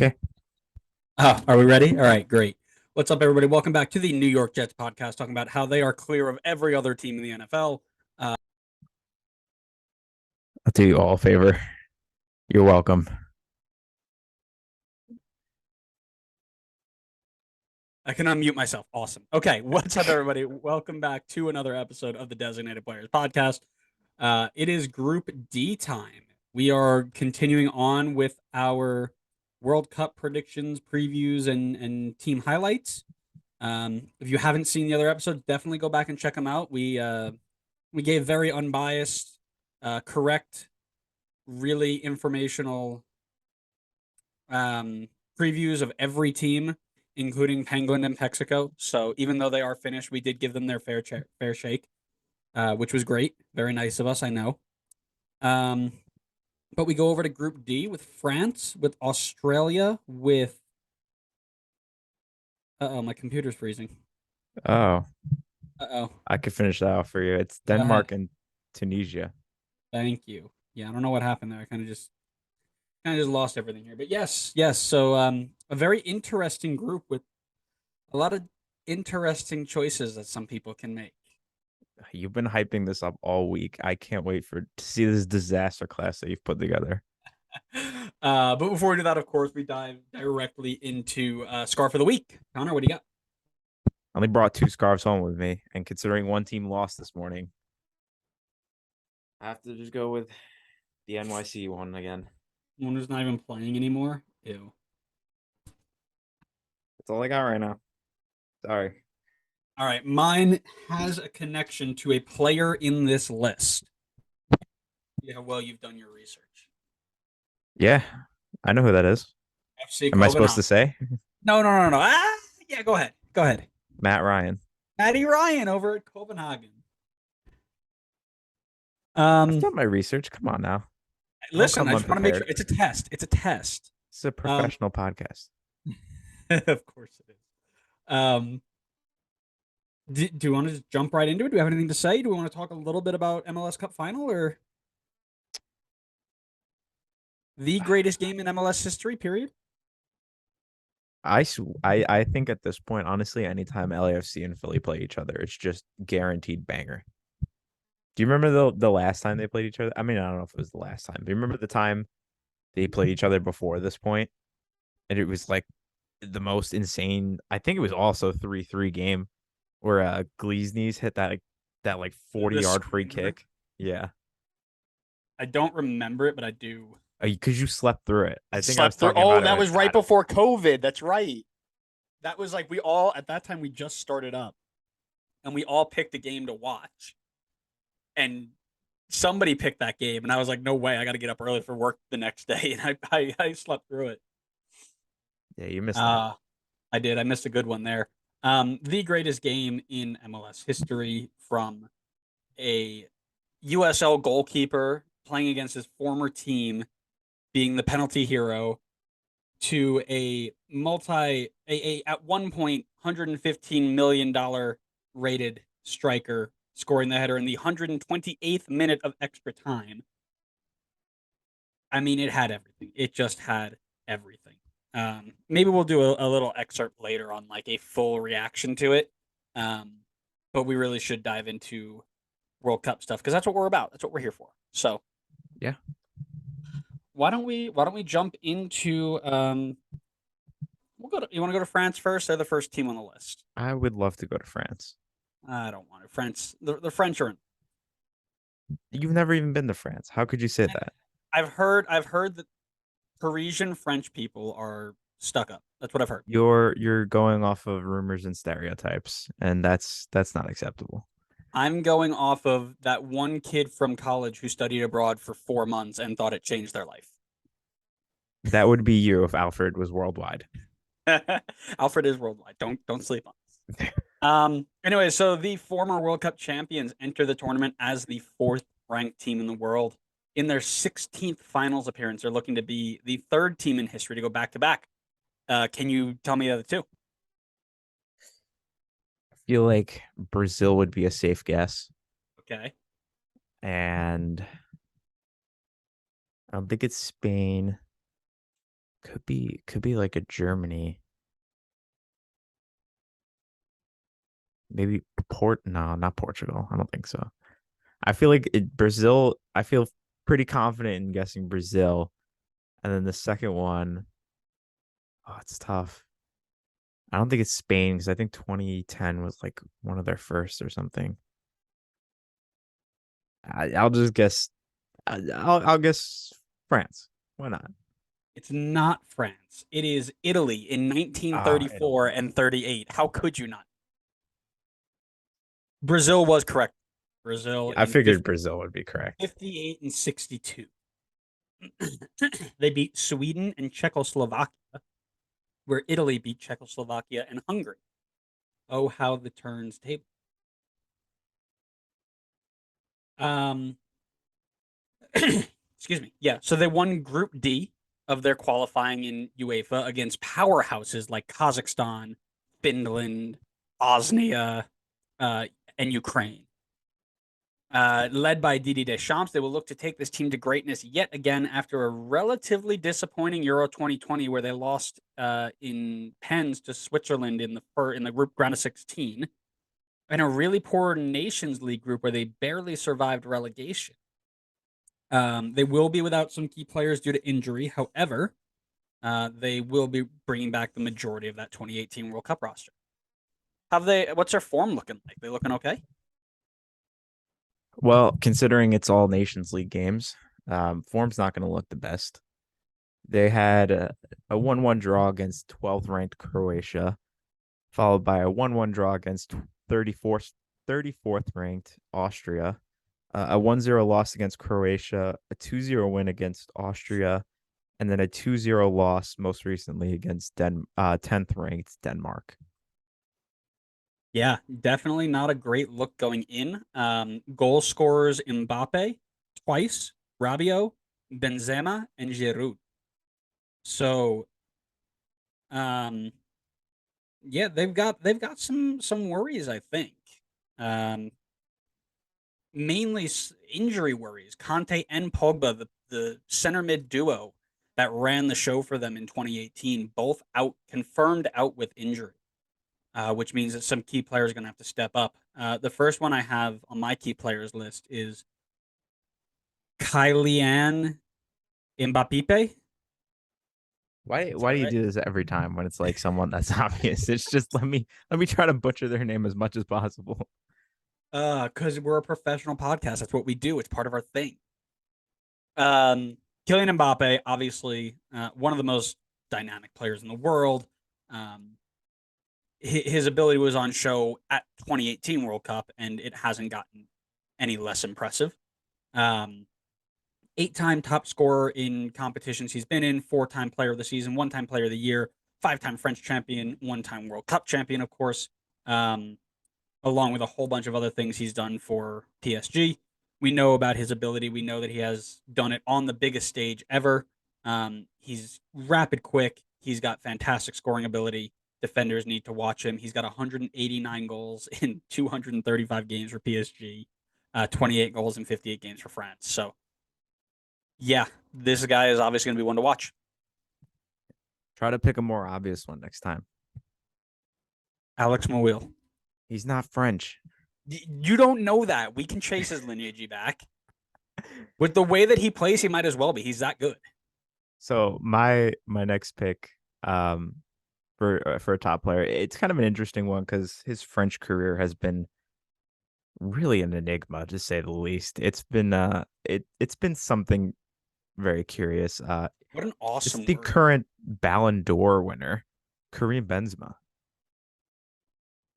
Okay. Are we ready? All right, great. What's up, everybody? Welcome back to the New York Jets podcast, talking about how they are clear of every other team in the NFL. I'll do you all a favor. You're welcome. I can unmute myself. Awesome. Okay, what's up, everybody? Welcome back to another episode of the Designated Players podcast. It is Group D time. We are continuing on with our World Cup predictions, previews, and team highlights. If you haven't seen the other episodes, definitely go back and check them out. We gave very unbiased, correct, really informational um, previews of every team, including Penguin and Mexico. So even though they are finished, we did give them their fair shake, which was great. Very nice of us, I know. Um, but we go over to Group D with France, with Australia, with oh, my computer's freezing. Oh, Oh, I could finish that off for you. It's go ahead. Denmark and Tunisia. Thank you. Yeah, I don't know what happened there. I kind of just lost everything here. But yes, yes. So a very interesting group with a lot of interesting choices that some people can make. You've been hyping this up all week. I can't wait to see this disaster class that you've put together. But before we do that, of course, we dive directly into Scarf of the Week. Connor, what do you got? I only brought two scarves home with me, and considering one team lost this morning, I have to just go with the NYC one again. One who's not even playing anymore. Ew. That's all I got right now. Sorry. All right, mine has a connection to a player in this list. Yeah, how well you've done your research. Yeah, I know who that is. FC Am I supposed Copenhagen. to say No, no, no, no. Yeah, go ahead. Go ahead. Matt Ryan? Matty Ryan over at Copenhagen. I've Um, done my research. Come on now. Don't Listen, come I just want to make sure unprepared. it's a test. It's a test. It's a Um, professional podcast. of course it is. Um, do you want to just jump right into it? Do we have anything to say? Do we want to talk a little bit about MLS Cup final or the greatest game in MLS history? Period. I think at this point, honestly, anytime LAFC and Philly play each other, it's just guaranteed banger. Do you remember the last time they played each other? I mean, I don't know if it was the last time. Do you remember the time they played each other before this point? And it was like the most insane. I think it was also 3-3 game where Gleesnes hit that 40-yard free Screamer. kick. Yeah. I don't remember it, but I do. Because you slept through it. I I think I was slept through. talking Oh, about it that with was right Adam. before COVID. That's right. That was like we all at that time we just started up, and we all picked a game to watch, and somebody picked that game, and I was like, no way, I got to get up early for work the next day, and I slept through it. Yeah, you missed out. Uh I did. I missed a good one there. The greatest game in MLS history from a USL goalkeeper playing against his former team, being the penalty hero, to a at one point $115 million rated striker scoring the header in the 128th minute of extra time. I mean, it had everything. It just had everything. Maybe we'll do a little excerpt later on like a full reaction to it. Um, but we really should dive into World Cup stuff because that's what we're about. That's what we're here for. So Yeah. why don't we jump into you want to go to France first? They're the first team on the list. I would love to go to France. I don't want to. France. The French are. You've never even been to France. How could you say that? I've heard that Parisian French people are stuck up. That's what I've heard. You're going off of rumors and stereotypes, and that's not acceptable. I'm going off of that one kid from college who studied abroad for 4 months and thought it changed their life. That would be you if Alfred was worldwide. Alfred is worldwide. Don't sleep on this. Anyway, so the former World Cup champions enter the tournament as the fourth ranked team in the world. In their 16th finals appearance, they're looking to be the third team in history to go back to back. Can you tell me the other two? I feel like Brazil would be a safe guess, Okay. and I don't think it's Spain. Could be like a Germany. Maybe Port no, not Portugal. I don't think so. I feel like Brazil, I feel pretty confident in guessing Brazil. And then the second one, oh, it's tough. I don't think it's Spain because I think 2010 was like one of their first or something. I'll just guess. I'll guess France. Why not? It's not France. It is Italy in Ah, 1934 Italy. and 38. How could you not? Brazil was correct. Brazil I in figured Brazil would be correct. 58 and 62. They beat Sweden and Czechoslovakia, where Italy beat Czechoslovakia and Hungary. Oh, how the turns table. Um, excuse me. Yeah, so they won Group D of their qualifying in UEFA against powerhouses like Kazakhstan, Finland, Bosnia, uh, and Ukraine. Led by Didier Deschamps, they will look to take this team to greatness yet again after a relatively disappointing Euro 2020, where they lost in pens to Switzerland in the group round of 16, and a really poor Nations League group where they barely survived relegation. They will be without some key players due to injury. However, they will be bringing back the majority of that 2018 World Cup roster. Have they? What's their form looking like? They looking okay? Well, considering it's all Nations League games, form's not going to look the best. They had a 1-1 draw against 12th ranked Croatia, followed by a 1-1 draw against 34th ranked Austria, a 1-0 loss against Croatia, a 2-0 win against Austria, and then a 2-0 loss most recently against 10th ranked Denmark. Yeah, definitely not a great look going in. Goal scorers Mbappe twice, Rabiot, Benzema, and Giroud. So, um, yeah, they've got some worries, I think. Um, Mainly injury worries. Conte and Pogba, the center mid duo that ran the show for them in 2018, both out confirmed out with injury. Which means that some key players are going to have to step up. The first one I have on my key players list is Kylian Mbappe. Is Why that do you right? do this every time when it's like someone that's obvious? It's just let me try to butcher their name as much as possible. Because we're a professional podcast. That's what we do. It's part of our thing. Um, Kylian Mbappe, obviously, one of the most dynamic players in the world. Um, his ability was on show at 2018 World Cup, and it hasn't gotten any less impressive. Um, Eight-time top scorer in competitions he's been in, four-time player of the season, one-time player of the year, five-time French champion, one-time World Cup champion, of course, um, along with a whole bunch of other things he's done for PSG. We know about his ability. We know that he has done it on the biggest stage ever. He's rapid, quick. He's got fantastic scoring ability. Defenders need to watch him. He's got 189 goals in 235 games for PSG, 28 goals in 58 games for France. So yeah, this guy is obviously going to be one to watch. Try to pick a more obvious one next time. Alex Mouille. He's not French. You don't know that. We can chase his lineage back. With the way that he plays, he might as well be. He's that good. So my next pick for a top player, it's kind of an interesting one because his French career has been really an enigma to say the least. It's been something very curious. What an It's awesome the word. current Ballon d'Or winner, Kareem Benzema.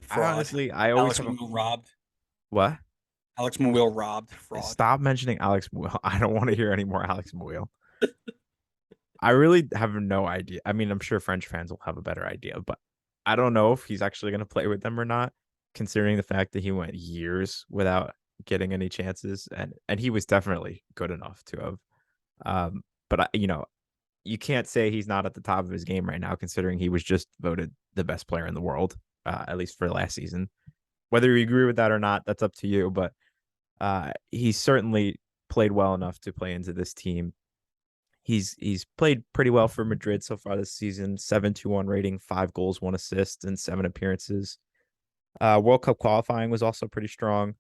Fraud. I always Alex have a Mouille robbed. what? Alex Mouille robbed. Fraud. Stop mentioning Alex Muil. I don't want to hear any more Alex Muil. I really have no idea. I mean, I'm sure French fans will have a better idea, but I don't know if he's actually going to play with them or not, considering the fact that he went years without getting any chances, and he was definitely good enough to have. But you can't say he's not at the top of his game right now, considering he was just voted the best player in the world, at least for last season. Whether you agree with that or not, that's up to you. But he certainly played well enough to play into this team. He's played pretty well for Madrid so far this season. 7.21 rating, 5 goals, 1 assist, in 7 appearances. World Cup qualifying was also pretty strong.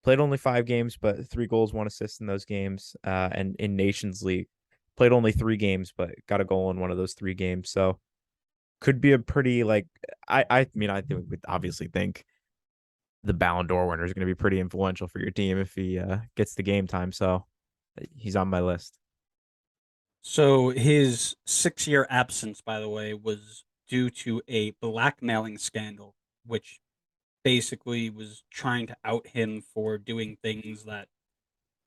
Played only 5 games, but 3 goals, 1 assist in those games. And in Nations League, played only 3 games, but got a goal in one of those 3 games. So could be a pretty like I mean I think we obviously think the Ballon d'Or winner is going to be pretty influential for your team if he gets the game time. So he's on my list. So his 6-year absence, by the way, was due to a blackmailing scandal, which basically was trying to out him for doing things that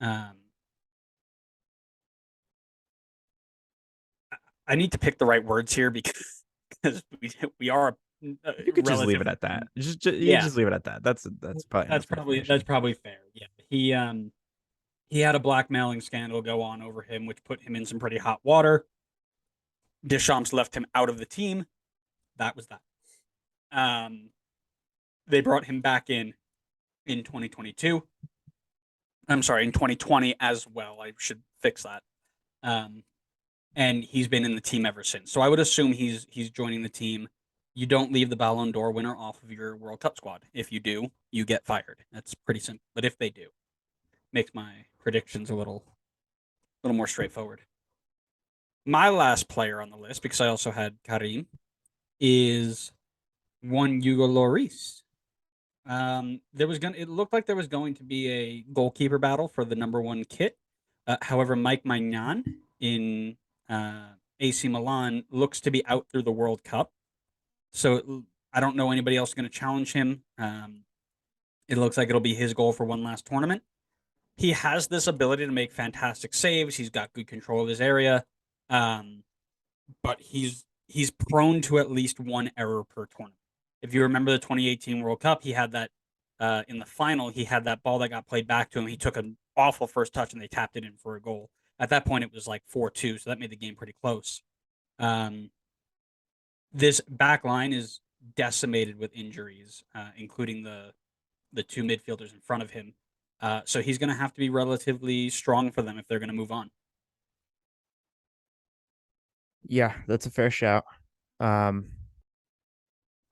um, I need to pick the right words here because we are You could just leave it relatively at that. You yeah. just leave it at that. That's probably That's enough probably that's information. probably fair. Yeah, he had a blackmailing scandal go on over him, which put him in some pretty hot water. Deschamps left him out of the team. That was that. Um, they brought him back in 2022. I'm sorry, in 2020 as well. I should fix that. Um, and he's been in the team ever since. So I would assume he's joining the team. You don't leave the Ballon d'Or winner off of your World Cup squad. If you do, you get fired. That's pretty simple. But if they do, makes my predictions a little more straightforward. My last player on the list, because I also had Karim, is one Hugo Lloris. It looked like there was going to be a goalkeeper battle for the number one kit. However, Mike Maignan in AC Milan looks to be out through the World Cup. So I don't know anybody else going to challenge him. It looks like it'll be his goal for one last tournament. He has this ability to make fantastic saves. He's got good control of his area, um, but he's prone to at least one error per tournament. If you remember the 2018 World Cup, he had that in the final. He had that ball that got played back to him. He took an awful first touch and they tapped it in for a goal. At that point, it was like 4-2, so that made the game pretty close. Um, this back line is decimated with injuries, including the two midfielders in front of him. So he's going to have to be relatively strong for them if they're going to move on. Yeah, that's a fair shout. Um,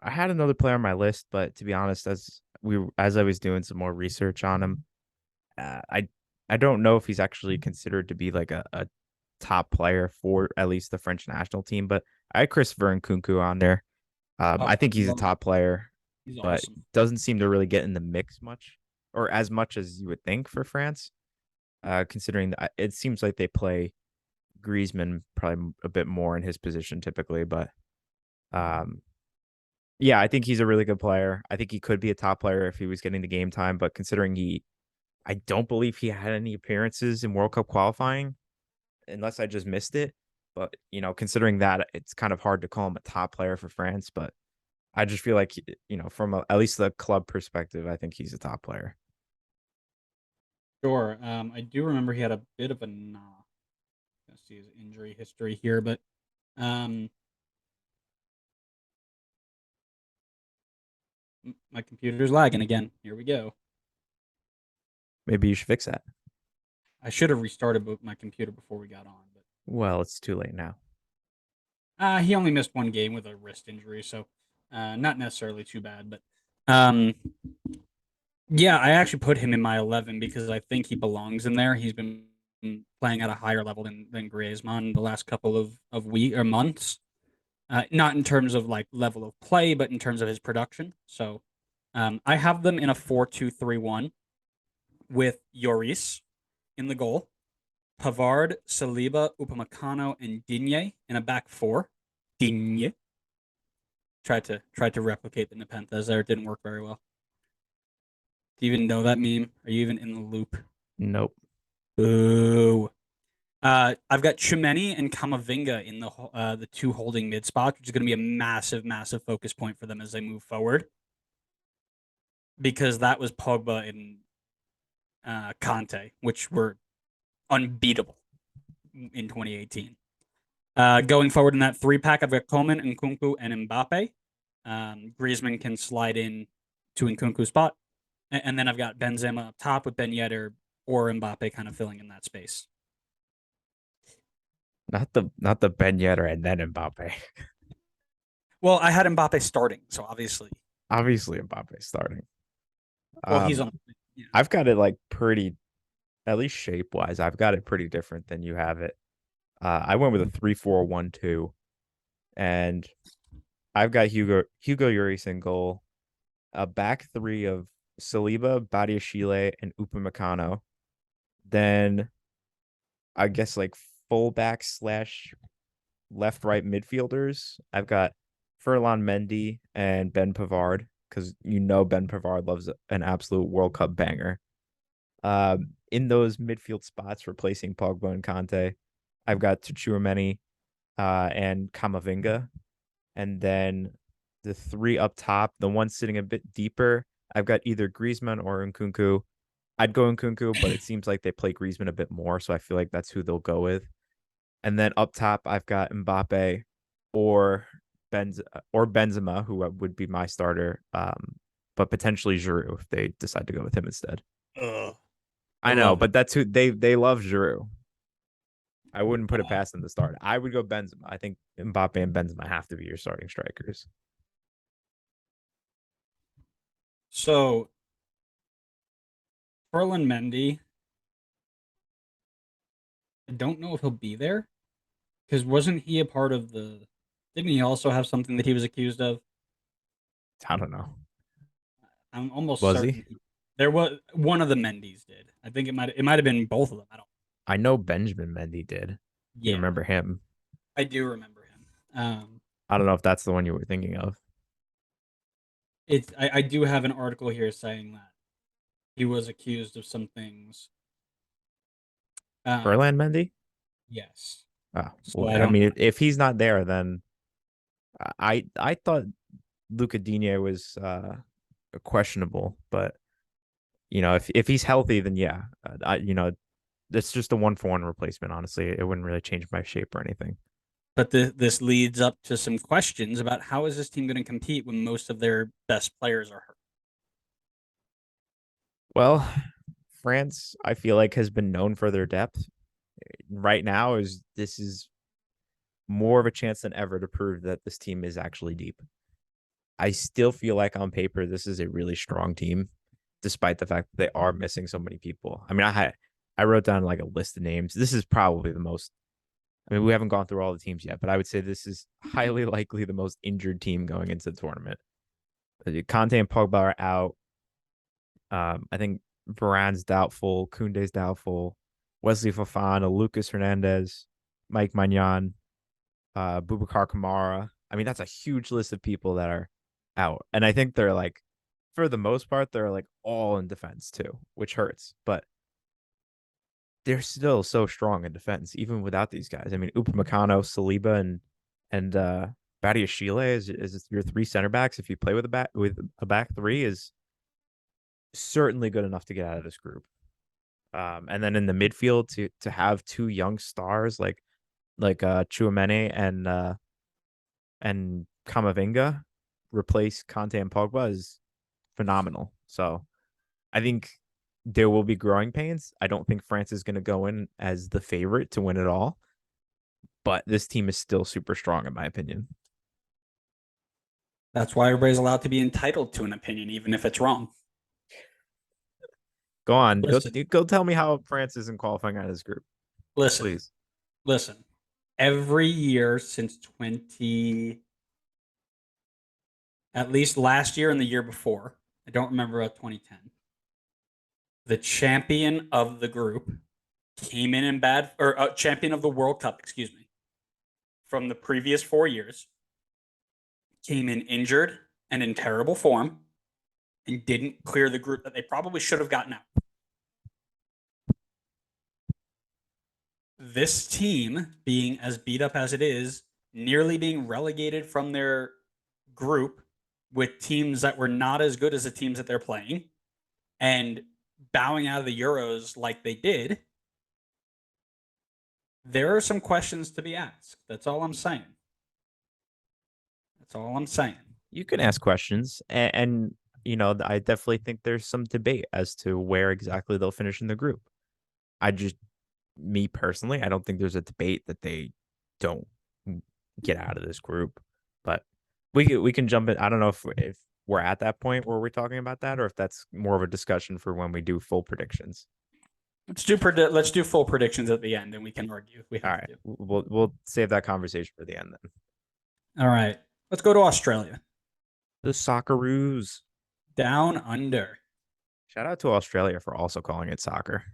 I had another player on my list, but to be honest, as I was doing some more research on him, uh, I I don't know if he's actually considered to be like a top player for at least the French national team. But I had Christopher Nkunku on there. Oh, I think he's a love, top player, he's but awesome. doesn't seem to really get in the mix much, or as much as you would think for France. Considering that it seems like they play Griezmann probably a bit more in his position typically, but um, yeah, I think he's a really good player. I think he could be a top player if he was getting the game time, but considering I don't believe he had any appearances in World Cup qualifying, unless I just missed it. But considering that, it's kind of hard to call him a top player for France. But I just feel like from at least the club perspective, I think he's a top player. Sure. I do remember he had a bit of a let's see his injury history here, but um, my computer's lagging again. Here we go. Maybe you should fix that. I should have restarted my computer before we got on, but Well, it's too late now. he only missed one game with a wrist injury, so not necessarily too bad. But um, yeah, I actually put him in my 11 because I think he belongs in there. He's been playing at a higher level than Griezmann the last couple of weeks or months. Not in terms of like level of play, but in terms of his production. So I have them in a 4-2-3-1 with Lloris in the goal, Pavard, Saliba, Upamecano, and Digne in a back four. Digne. Tried to replicate the Nepenthes there. It didn't work very well. Do you even know that meme? Are you even in the loop? Nope. Boo. I've got Chumeni and Kamavinga in the two holding mid spots, which is going to be a massive, massive focus point for them as they move forward. Because that was Pogba and Conte, which were unbeatable in 2018. Going forward in that three pack, I've got Coman, Nkunku, and Mbappe. Griezmann can slide in to Nkunku's spot. And then I've got Benzema up top with Ben Yedder or Mbappe kind of filling in that space. Not the Ben Yedder and then Mbappe. Well, I had Mbappe starting, so obviously, Obviously Mbappe starting. well, he's Um, on. Yeah. I've got it like pretty, at least shape wise, I've got it pretty different than you have it. I went with a 3-4-1-2, and I've got Hugo Lloris in goal, a back three of Saliba, Badiashile, and Upamecano. Then I guess like fullback slash left right midfielders. I've got Furlan Mendy and Ben Pavard because Ben Pavard loves an absolute World Cup banger. In those midfield spots, replacing Pogba and Conte, I've got Tchouaméni and Kamavinga, and then the three up top, the one sitting a bit deeper, I've got either Griezmann or Nkunku. I'd go Nkunku, but it seems like they play Griezmann a bit more, so I feel like that's who they'll go with. And then up top, I've got Mbappe or Benzema, who would be my starter, but potentially Giroud if they decide to go with him instead. Ugh, I I know, love it. but that's who they love Giroud. I wouldn't put it past them to start. I would go Benzema. I think Mbappe and Benzema have to be your starting strikers. So, Ferland Mendy, I don't know if he'll be there because wasn't he a part of the? Didn't he also have something that he was accused of? I don't know. I'm almost Was he? certain there was one of the Mendys did. I think it might have been both of them. I don't. I know Benjamin Mendy did. You Yeah, remember him? I do remember him. I don't know if that's the one you were thinking of. I do have an article here saying that he was accused of some things. Furlan Um, Mendy? yes. Oh, So well, I I don't. mean, if he's not there, then I thought Luca Digne was questionable, but if he's healthy, then yeah, it's just a 1-for-1 replacement. Honestly, it wouldn't really change my shape or anything. But this leads up to some questions about how is this team going to compete when most of their best players are hurt. Well, France, I feel like has been known for their depth. Right now, is this is more of a chance than ever to prove that this team is actually deep. I still feel like on paper this is a really strong team, despite the fact that they are missing so many people. I mean, I wrote down like a list of names. This is probably the most. I mean, we haven't gone through all the teams yet, but I would say this is highly likely the most injured team going into the tournament. Conte and Pogba are out. I think Varane's doubtful, Koundé's doubtful, Wesley Fofana, Lucas Hernandez, Mike Magnan, Boubacar Kamara. I mean, that's a huge list of people that are out. And I think they're like, for the most part, they're like all in defense too, which hurts. But they're still so strong in defense, even without these guys. I mean, Upamecano, Saliba, and Badiashile is your three center backs. If you play with a back three, is certainly good enough to get out of this group. And then in the midfield to have two young stars like Chouameni and Kamavinga replace Conte and Pogba is phenomenal. So I think there will be growing pains. I don't think France is going to go in as the favorite to win it all, but this team is still super strong in my opinion. That's why everybody's allowed to be entitled to an opinion, even if it's wrong. Go on, Listen, go tell me how France isn't qualifying out of this group, listen, please. listen. Every year since 20, at least last year and the year before, I don't remember about 2010, the champion of the group came in bad, or champion of the World Cup, excuse me, from the previous 4 years, came in injured and in terrible form and didn't clear the group that they probably should have gotten out. This team, being as beat up as it is, nearly being relegated from their group with teams that were not as good as the teams that they're playing and bowing out of the Euros like they did, there are some questions to be asked. That's all I'm saying. That's all I'm saying. You can ask questions, and I definitely think there's some debate as to where exactly they'll finish in the group. I just, me personally, I don't think there's a debate that they don't get out of this group. But we can jump in. I don't know if we're at that point where we're talking about that, or if that's more of a discussion for when we do full predictions. Let's do full predictions at the end, and we can argue if we All have right, to. we'll save that conversation for the end then. All right, let's go to Australia. The Socceroos. Down under. Shout out to Australia for also calling it soccer.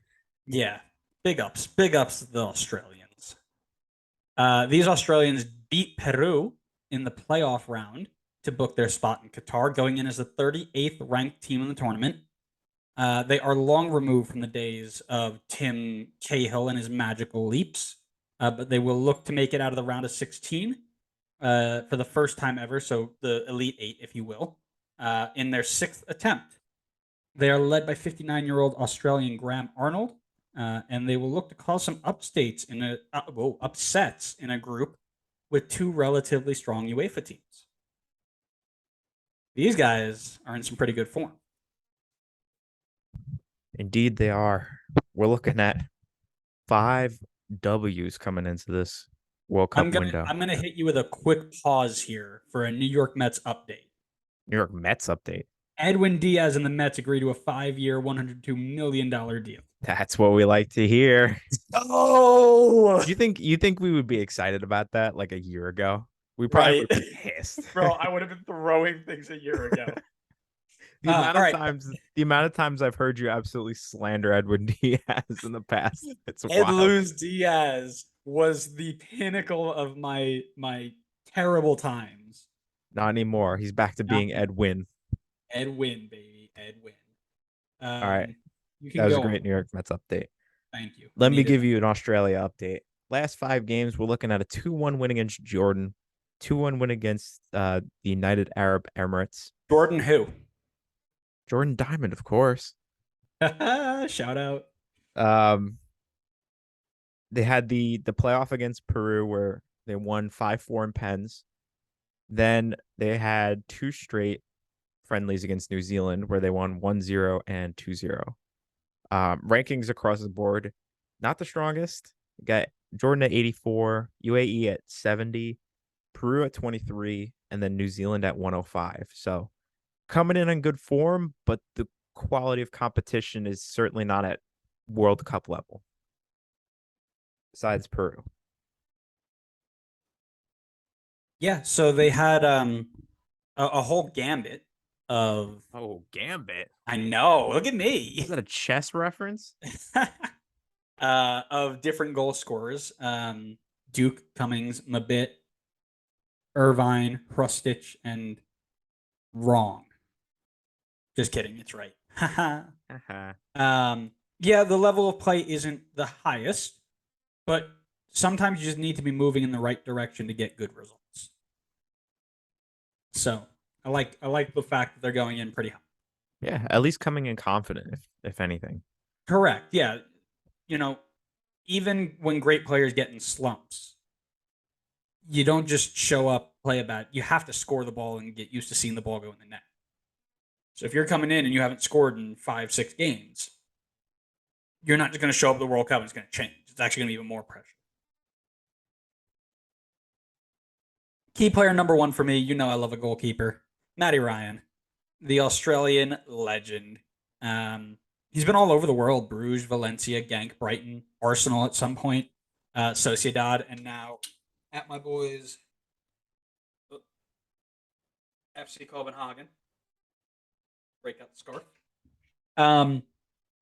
Yeah, big ups to the Australians. These Australians beat Peru in the playoff round to book their spot in Qatar, going in as the 38th ranked team in the tournament. They are long removed from the days of Tim Cahill and his magical leaps, but they will look to make it out of the round of 16 for the first time ever, so the Elite Eight, if you will, in their sixth attempt. They are led by 59-year-old Australian Graham Arnold, and they will look to cause some upsets in a group with two relatively strong UEFA teams. These guys are in some pretty good form. Indeed, they are. We're looking at 5 W's coming into this World Cup window. I'm gonna hit you with a quick pause here for a New York Mets update. New York Mets update. Edwin Diaz and the Mets agreed to a 5-year, $102 million deal. That's what we like to hear. Oh, you think we would be excited about that like a year ago? We probably would be pissed. Bro, I would have been throwing things a year ago. The amount of times I've heard you absolutely slander Edwin Diaz in the past. It's wild. Luz Diaz was the pinnacle of my terrible times. Not anymore. He's back to being Edwin. Edwin, baby. Edwin. All right. That was a great New York Mets update. Thank you. Let me give you an Australia update. Last 5 games, we're looking at a 2-1 win against Jordan, 2-1 win against the United Arab Emirates. Jordan who? Jordan Diamond, of course. Shout out. They had the playoff against Peru where they won 5-4 in pens. Then they had 2 straight friendlies against New Zealand where they won 1-0 and 2-0. Rankings across the board, not the strongest. Got Jordan at 84, UAE at 70, Peru at 23, and then New Zealand at 105. So coming in on good form, but the quality of competition is certainly not at World Cup level. Besides Peru. Yeah, so they had a whole gambit of gambit. I know. Look at me. Is that a chess reference? Of different goal scorers. Duke, Cummings, Mabit, Irvine, Hrustich, and Wrong. Just kidding, it's right. Yeah, the level of play isn't the highest, but sometimes you just need to be moving in the right direction to get good results. So I like the fact that they're going in pretty high. Yeah, at least coming in confident, if anything. Correct. Yeah. Even when great players get in slumps, you don't just show up, play a bat. You have to score the ball and get used to seeing the ball go in the net. So if you're coming in and you haven't scored in 5-6 games, you're not just going to show up at the World Cup and it's going to change. It's actually going to be even more pressure. Key player number 1 for me, I love a goalkeeper. Matty Ryan, the Australian legend. He's been all over the world. Bruges, Valencia, Genk, Brighton, Arsenal at some point, Sociedad, and now at my boys, FC Copenhagen. Break out the scarf.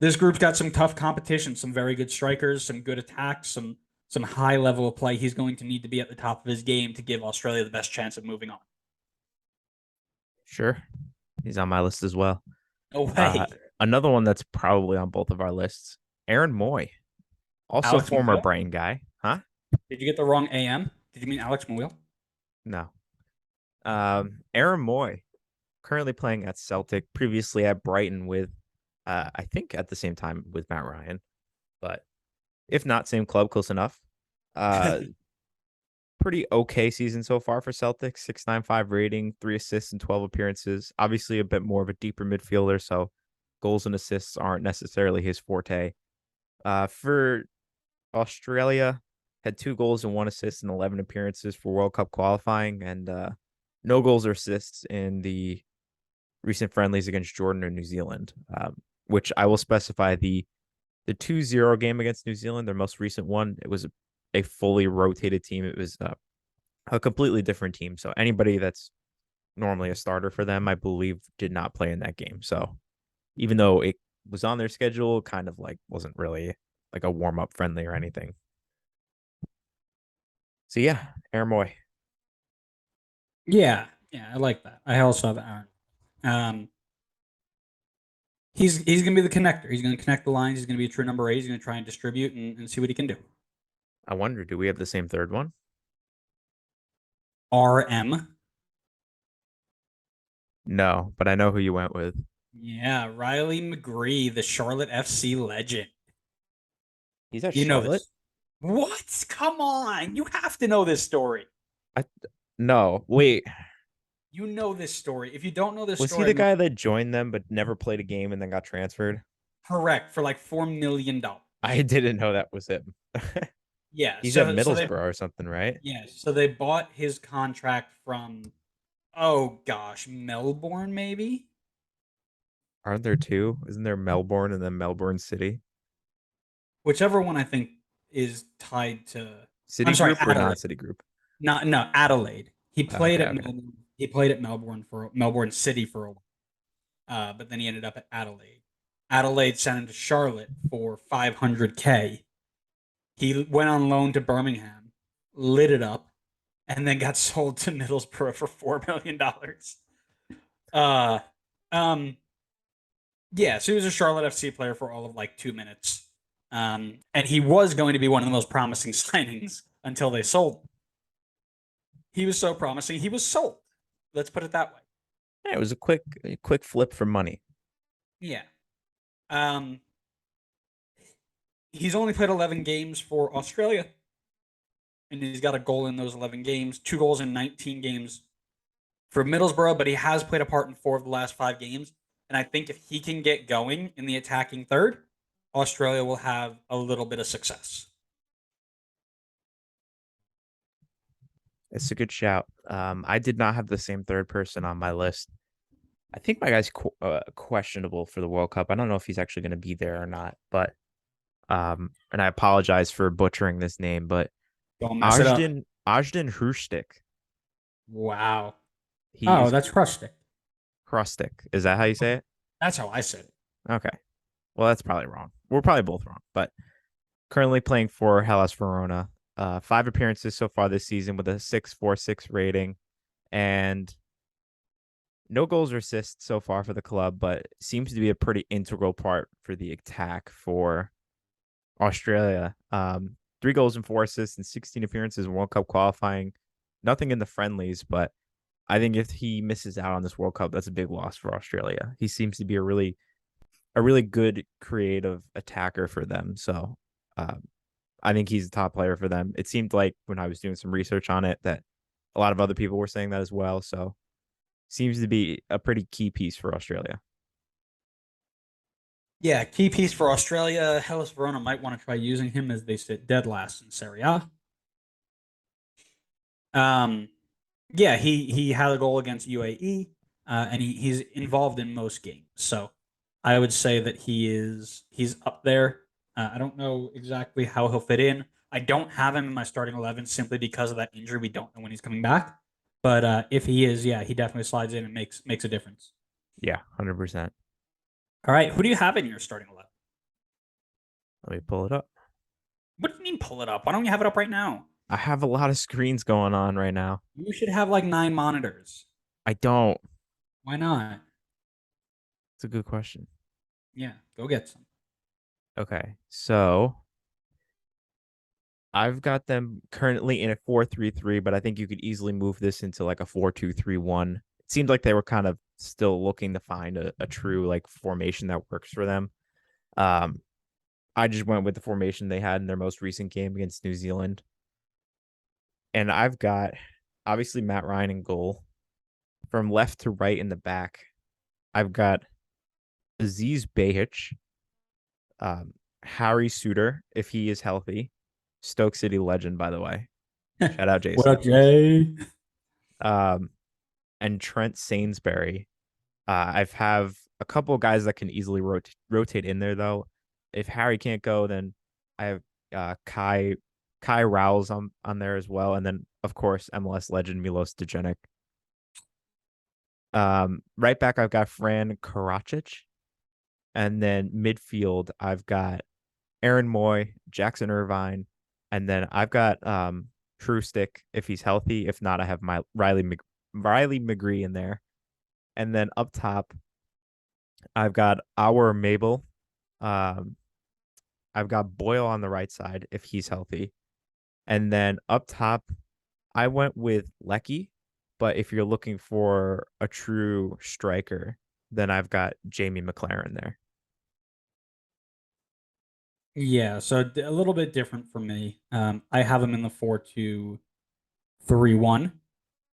This group's got some tough competition, some very good strikers, some good attacks, some high level of play. He's going to need to be at the top of his game to give Australia the best chance of moving on. Sure. He's on my list as well. No way. Another one that's probably on both of our lists, Aaron Moy. Also Alex former Moyle? Brighton guy. Huh? Did you get the wrong AM? Did you mean Alex Moyle? No. Aaron Moy, currently playing at Celtic, previously at Brighton with, I think at the same time with Matt Ryan. But if not, same club, close enough. Pretty okay season so far for Celtic. 6.95 rating, 3 assists and 12 appearances. Obviously a bit more of a deeper midfielder, so goals and assists aren't necessarily his forte. For Australia, had 2 goals and 1 assist in 11 appearances for World Cup qualifying, and no goals or assists in the recent friendlies against Jordan or New Zealand. Which I will specify the 2-0 game against New Zealand, their most recent one. It was a fully rotated team. It was a completely different team. So anybody that's normally a starter for them, I believe, did not play in that game. So even though it was on their schedule, kind of like wasn't really like a warm up friendly or anything. So yeah, Aaron Moy. Yeah, yeah, I like that. I also have Aaron. Um, he's gonna be the connector. He's gonna connect the lines. He's gonna be a true number 8. He's gonna try and distribute and see what he can do. I wonder, do we have the same third one? RM. No, but I know who you went with. Yeah, Riley McGree, the Charlotte FC legend. He's at You know Charlotte. this. What? Come on. You have to know this story. I no, wait. You know this story. If you don't know this Was he story, the guy that joined them but never played a game and then got transferred? correct for like $4 million. I didn't know that was him. Yeah. He's at So they Middlesbrough or something, right? yeah. So they bought his contract from, oh gosh, Melbourne maybe. Aren't there two? Isn't there Melbourne and then Melbourne City? Whichever one I think is tied to. I'm sorry, Citigroup or Adelaide. non-Citigroup? Not no Adelaide. He played Okay, at okay. Melbourne. He played at Melbourne City for a while. But then he ended up at Adelaide. Adelaide sent him to Charlotte for 500K. He went on loan to Birmingham, lit it up, and then got sold to Middlesbrough for $4 million. Uh, um, yeah, so he was a Charlotte FC player for all of like 2 minutes, and he was going to be one of the most promising signings until they sold him. He was so promising, he was sold. Let's put it that way. Yeah, it was a quick flip for money. Yeah. Um, he's only played 11 games for Australia, and he's got a goal in those 11 games, 2 goals in 19 games for Middlesbrough, but he has played a part in 4 of the last 5 games. And I think if he can get going in the attacking third, Australia will have a little bit of success. It's a good shout. I did not have the same third person on my list. I think my guy's questionable for the World Cup. I don't know if he's actually going to be there or not, but and I apologize for butchering this name, but Don't mess it up. Ajden Hrustic. Wow. He Oh, is that's crustic. Krustic. Is that how you say it? That's how I said it. Okay. Well, that's probably wrong. We're probably both wrong, but currently playing for Hellas Verona. 5 appearances so far this season with a 6.46 rating, and no goals or assists so far for the club, but seems to be a pretty integral part for the attack for Australia. 3 goals and 4 assists in 16 appearances in World Cup qualifying. Nothing in the friendlies, but I think if he misses out on this World Cup, that's a big loss for Australia. He seems to be a really good creative attacker for them. So I think he's the top player for them. It seemed like when I was doing some research on it that a lot of other people were saying that as well. So seems to be a pretty key piece for Australia. Yeah, key piece for Australia. Hellas Verona might want to try using him as they sit dead last in Serie A. Um, yeah, he had a goal against UAE, and he's involved in most games. So I would say that he's up there. I don't know exactly how he'll fit in. I don't have him in my starting 11 simply because of that injury. We don't know when he's coming back. But if he is, yeah, he definitely slides in and makes a difference. Yeah, 100%. All right, who do you have in your starting 11? Let me pull it up. What do you mean pull it up? Why don't you have it up right now? I have a lot of screens going on right now. You should have like 9 monitors. I don't. Why not? It's a good question. Yeah, go get some. Okay. So I've got them currently in a 4-3-3, but I think you could easily move this into like a 4-2-3-1. It seemed like they were kind of still looking to find a true like formation that works for them. Um, I just went with the formation they had in their most recent game against New Zealand. And I've got obviously Matt Ryan in goal. From left to right in the back, I've got Aziz Behich, Harry Suter, if he is healthy, Stoke City legend, by the way. Shout out What Jason. up, Jay? Um, and Trent Sainsbury. I've have a couple of guys that can easily rotate in there though. If Harry can't go, then I have Kai Rowles on there as well, and then of course MLS legend Milos Degenek. Right back I've got Fran Karacic, and then midfield I've got Aaron Moy, Jackson Irvine, and then I've got True if he's healthy. If not, I have my Riley McGree in there, and then up top I've got our Mabel. Um, I've got Boyle on the right side if he's healthy, and then up top I went with Lecky. But if you're looking for a true striker, then I've got Jamie McLaren there. Yeah, so a little bit different for me. I have him in the 4-2-3-1.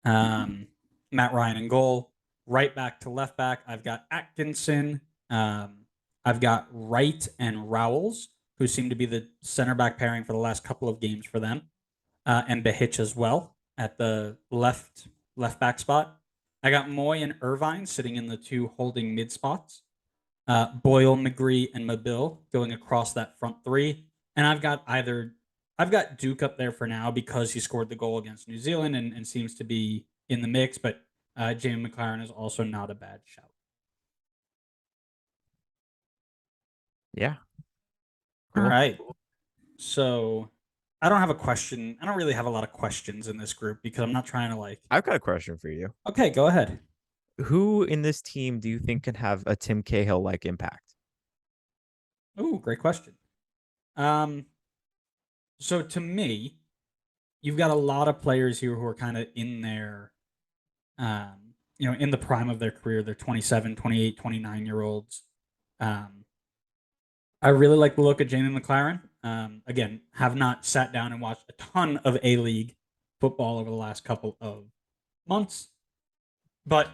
Matt Ryan in goal. Right back to left back, I've got Atkinson. I've got Wright and Rowles, who seem to be the center back pairing for the last couple of games for them, and Behich as well at the left back spot. I got Moy and Irvine sitting in the two holding mid spots. Boyle, McGree, and Mabil going across that front three. And I've got Duke up there for now because he scored the goal against New Zealand and seems to be in the mix. But Jamie McLaren is also not a bad shout. Yeah, All cool. right. So I don't have a question. I don't really have a lot of questions in this group because I'm not trying to like. I've got a question for you. Okay, go ahead. Who in this team do you think can have a Tim Cahill like impact? Oh, great question. Um, so to me, you've got a lot of players here who are kind of in their in the prime of their career. They're 27, 28, 29-year olds. Um, I really like the look of Jamie McLaren. Again, have not sat down and watched a ton of A-League football over the last couple of months, but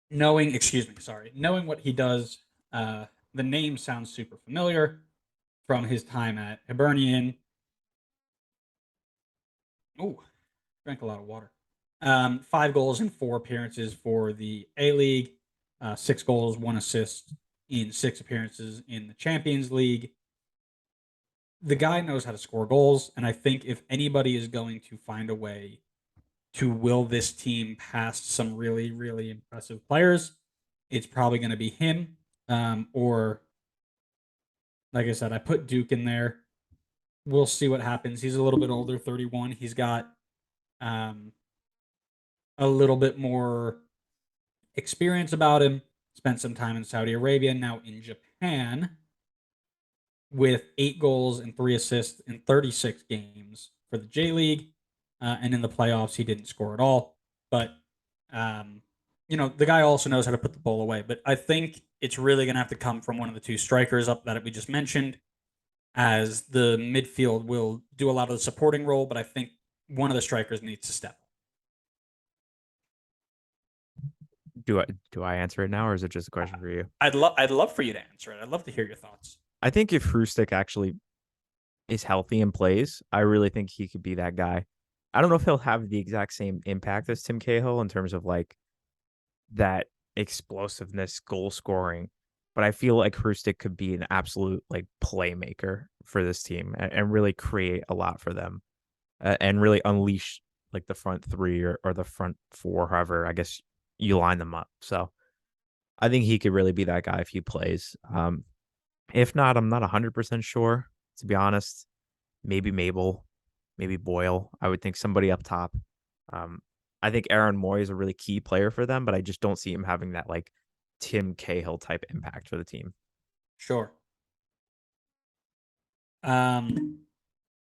knowing what he does, the name sounds super familiar from his time at Hibernian. Oh, drank a lot of water. 5 goals in 4 appearances for the A League, 6 goals, 1 assist in 6 appearances in the Champions League. The guy knows how to score goals, and I think if anybody is going to find a way to will this team past some really, really impressive players, it's probably going to be him. Or, like I said, I put Duke in there. We'll see what happens. He's a little bit older, 31. He's got um, a little bit more experience about him. Spent some time in Saudi Arabia, now in Japan, with 8 goals and 3 assists in 36 games for the J League. And in the playoffs, he didn't score at all. But, the guy also knows how to put the ball away. But I think it's really going to have to come from one of the two strikers up that we just mentioned, as the midfield will do a lot of the supporting role. But I think one of the strikers needs to step up. Do I answer it now, or is it just a question for you? I'd love for you to answer it. I'd love to hear your thoughts. I think if Hrustic actually is healthy and plays, I really think he could be that guy. I don't know if he'll have the exact same impact as Tim Cahill in terms of like that explosiveness, goal scoring, but I feel like Hrustic could be an absolute like playmaker for this team and really create a lot for them, and really unleash like the front three or the front four, however I guess you line them up. So I think he could really be that guy if he plays. If not, I'm not 100% sure, to be honest. Maybe Mabel, maybe Boyle. I would think somebody up top. Um, I think Aaron Moy is a really key player for them, but I just don't see him having that like Tim Cahill type impact for the team. Sure. Um,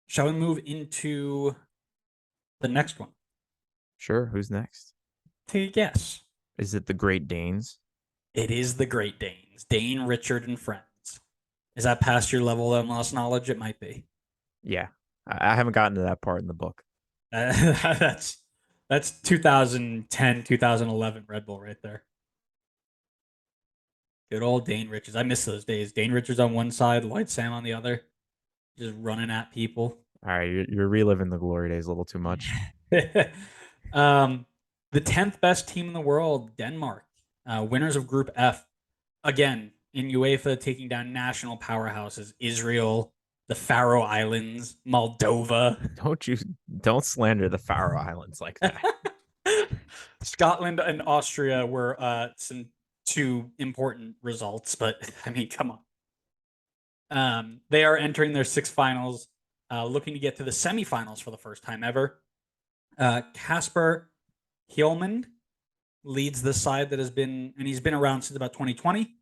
shall we move into the next one? Sure. Who's next? Take a guess. Is it the Great Danes? It is the Great Danes, Dane, Richard, and friends. Is that past your level of lost knowledge? It might be. Yeah. I haven't gotten to that part in the book. That's 2010, 2011 Red Bull right there. Good old Dane Richards. I miss those days. Dane Richards on one side, Lloyd Sam on the other. just running at people. All right, you're reliving the glory days a little too much. um, the 10th best team in the world, Denmark, winners of Group F. Again, in UEFA, taking down national powerhouses, Israel, the Faroe Islands, Moldova. Don't you don't slander the Faroe Islands like that. Scotland and Austria were some two important results, but I mean, come on. They are entering their six finals, looking to get to the semifinals for the first time ever. Casper Hjulmand leads the side that has been, and he's been around since about 2020.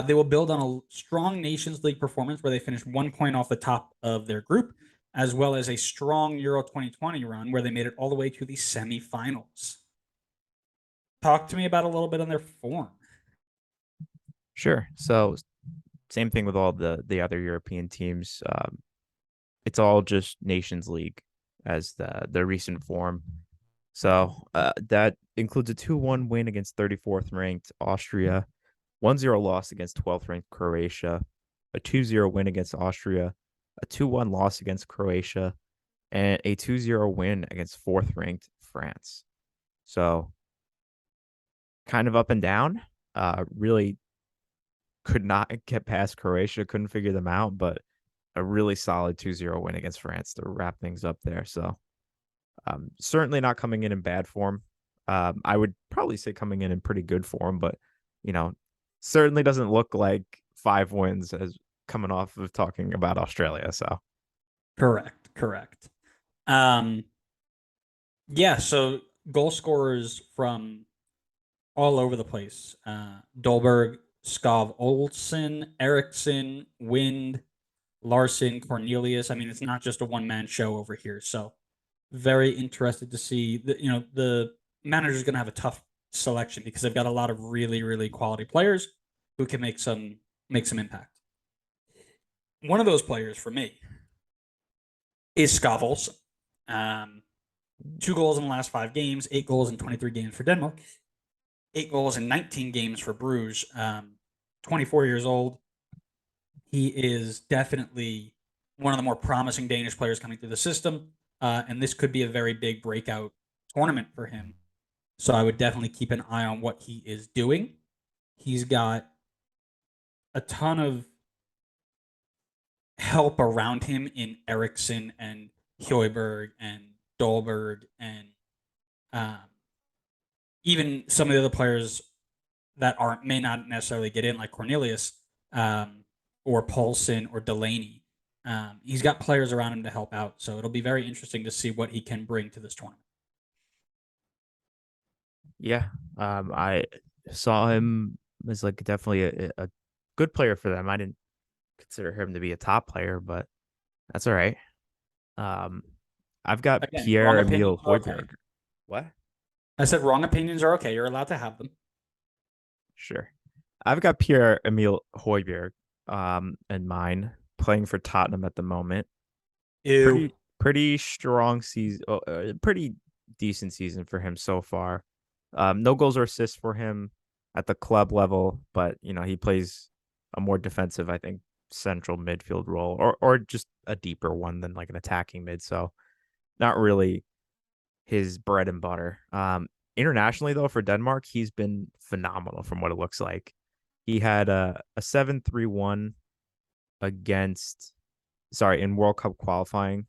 They will build on a strong Nations League performance where they finished 1 point off the top of their group, as well as a strong Euro 2020 run where they made it all the way to the semifinals. Talk to me about a little bit on their form. Sure. So same thing with all the other European teams. It's all just Nations League as the recent form. So that includes a 2-1 win against 34th ranked Austria, 1-0 loss against 12th ranked Croatia, a 2-0 win against Austria, a 2-1 loss against Croatia, and a 2-0 win against 4th ranked France. So kind of up and down. Really could not get past Croatia, couldn't figure them out, but a really solid 2-0 win against France to wrap things up there. So certainly not coming in bad form. I would probably say coming in pretty good form, but certainly doesn't look like 5 wins as coming off of talking about Australia. So Correct. Yeah, so goal scorers from all over the place. Dolberg, Skov Olsen, Eriksson, Wind, Larson, Cornelius. I mean, it's not just a one-man show over here. So very interested to see the manager's going to have a tough selection because they've got a lot of really, really quality players who can make some impact. One of those players for me is Skov Olsen. 2 goals in the last 5 games, 8 goals in 23 games for Denmark, 8 goals in 19 games for Bruges. 24 years old. He is definitely one of the more promising Danish players coming through the system, and this could be a very big breakout tournament for him. So I would definitely keep an eye on what he is doing. He's got a ton of help around him in Eriksson and Højbjerg and Dolberg and even some of the other players that may not necessarily get in, like Cornelius or Paulson or Delaney. He's got players around him to help out, so it'll be very interesting to see what he can bring to this tournament. yeah, I saw him as like definitely a good player for them. I didn't consider him to be a top player, but that's all right. I've got Again, wrong Pierre-Emile opinions are okay. Højbjerg. What? I said wrong opinions are okay. You're allowed to have them. Sure. I've got Pierre-Emile Højbjerg in mine, playing for Tottenham at the moment. Ew. Pretty strong season, pretty decent season for him so far. No goals or assists for him at the club level, but he plays a more defensive, I think, central midfield role, or just a deeper one than like an attacking mid. So not really his bread and butter. Internationally though, for Denmark, he's been phenomenal from what it looks like. He had a 7-3-1 in World Cup qualifying.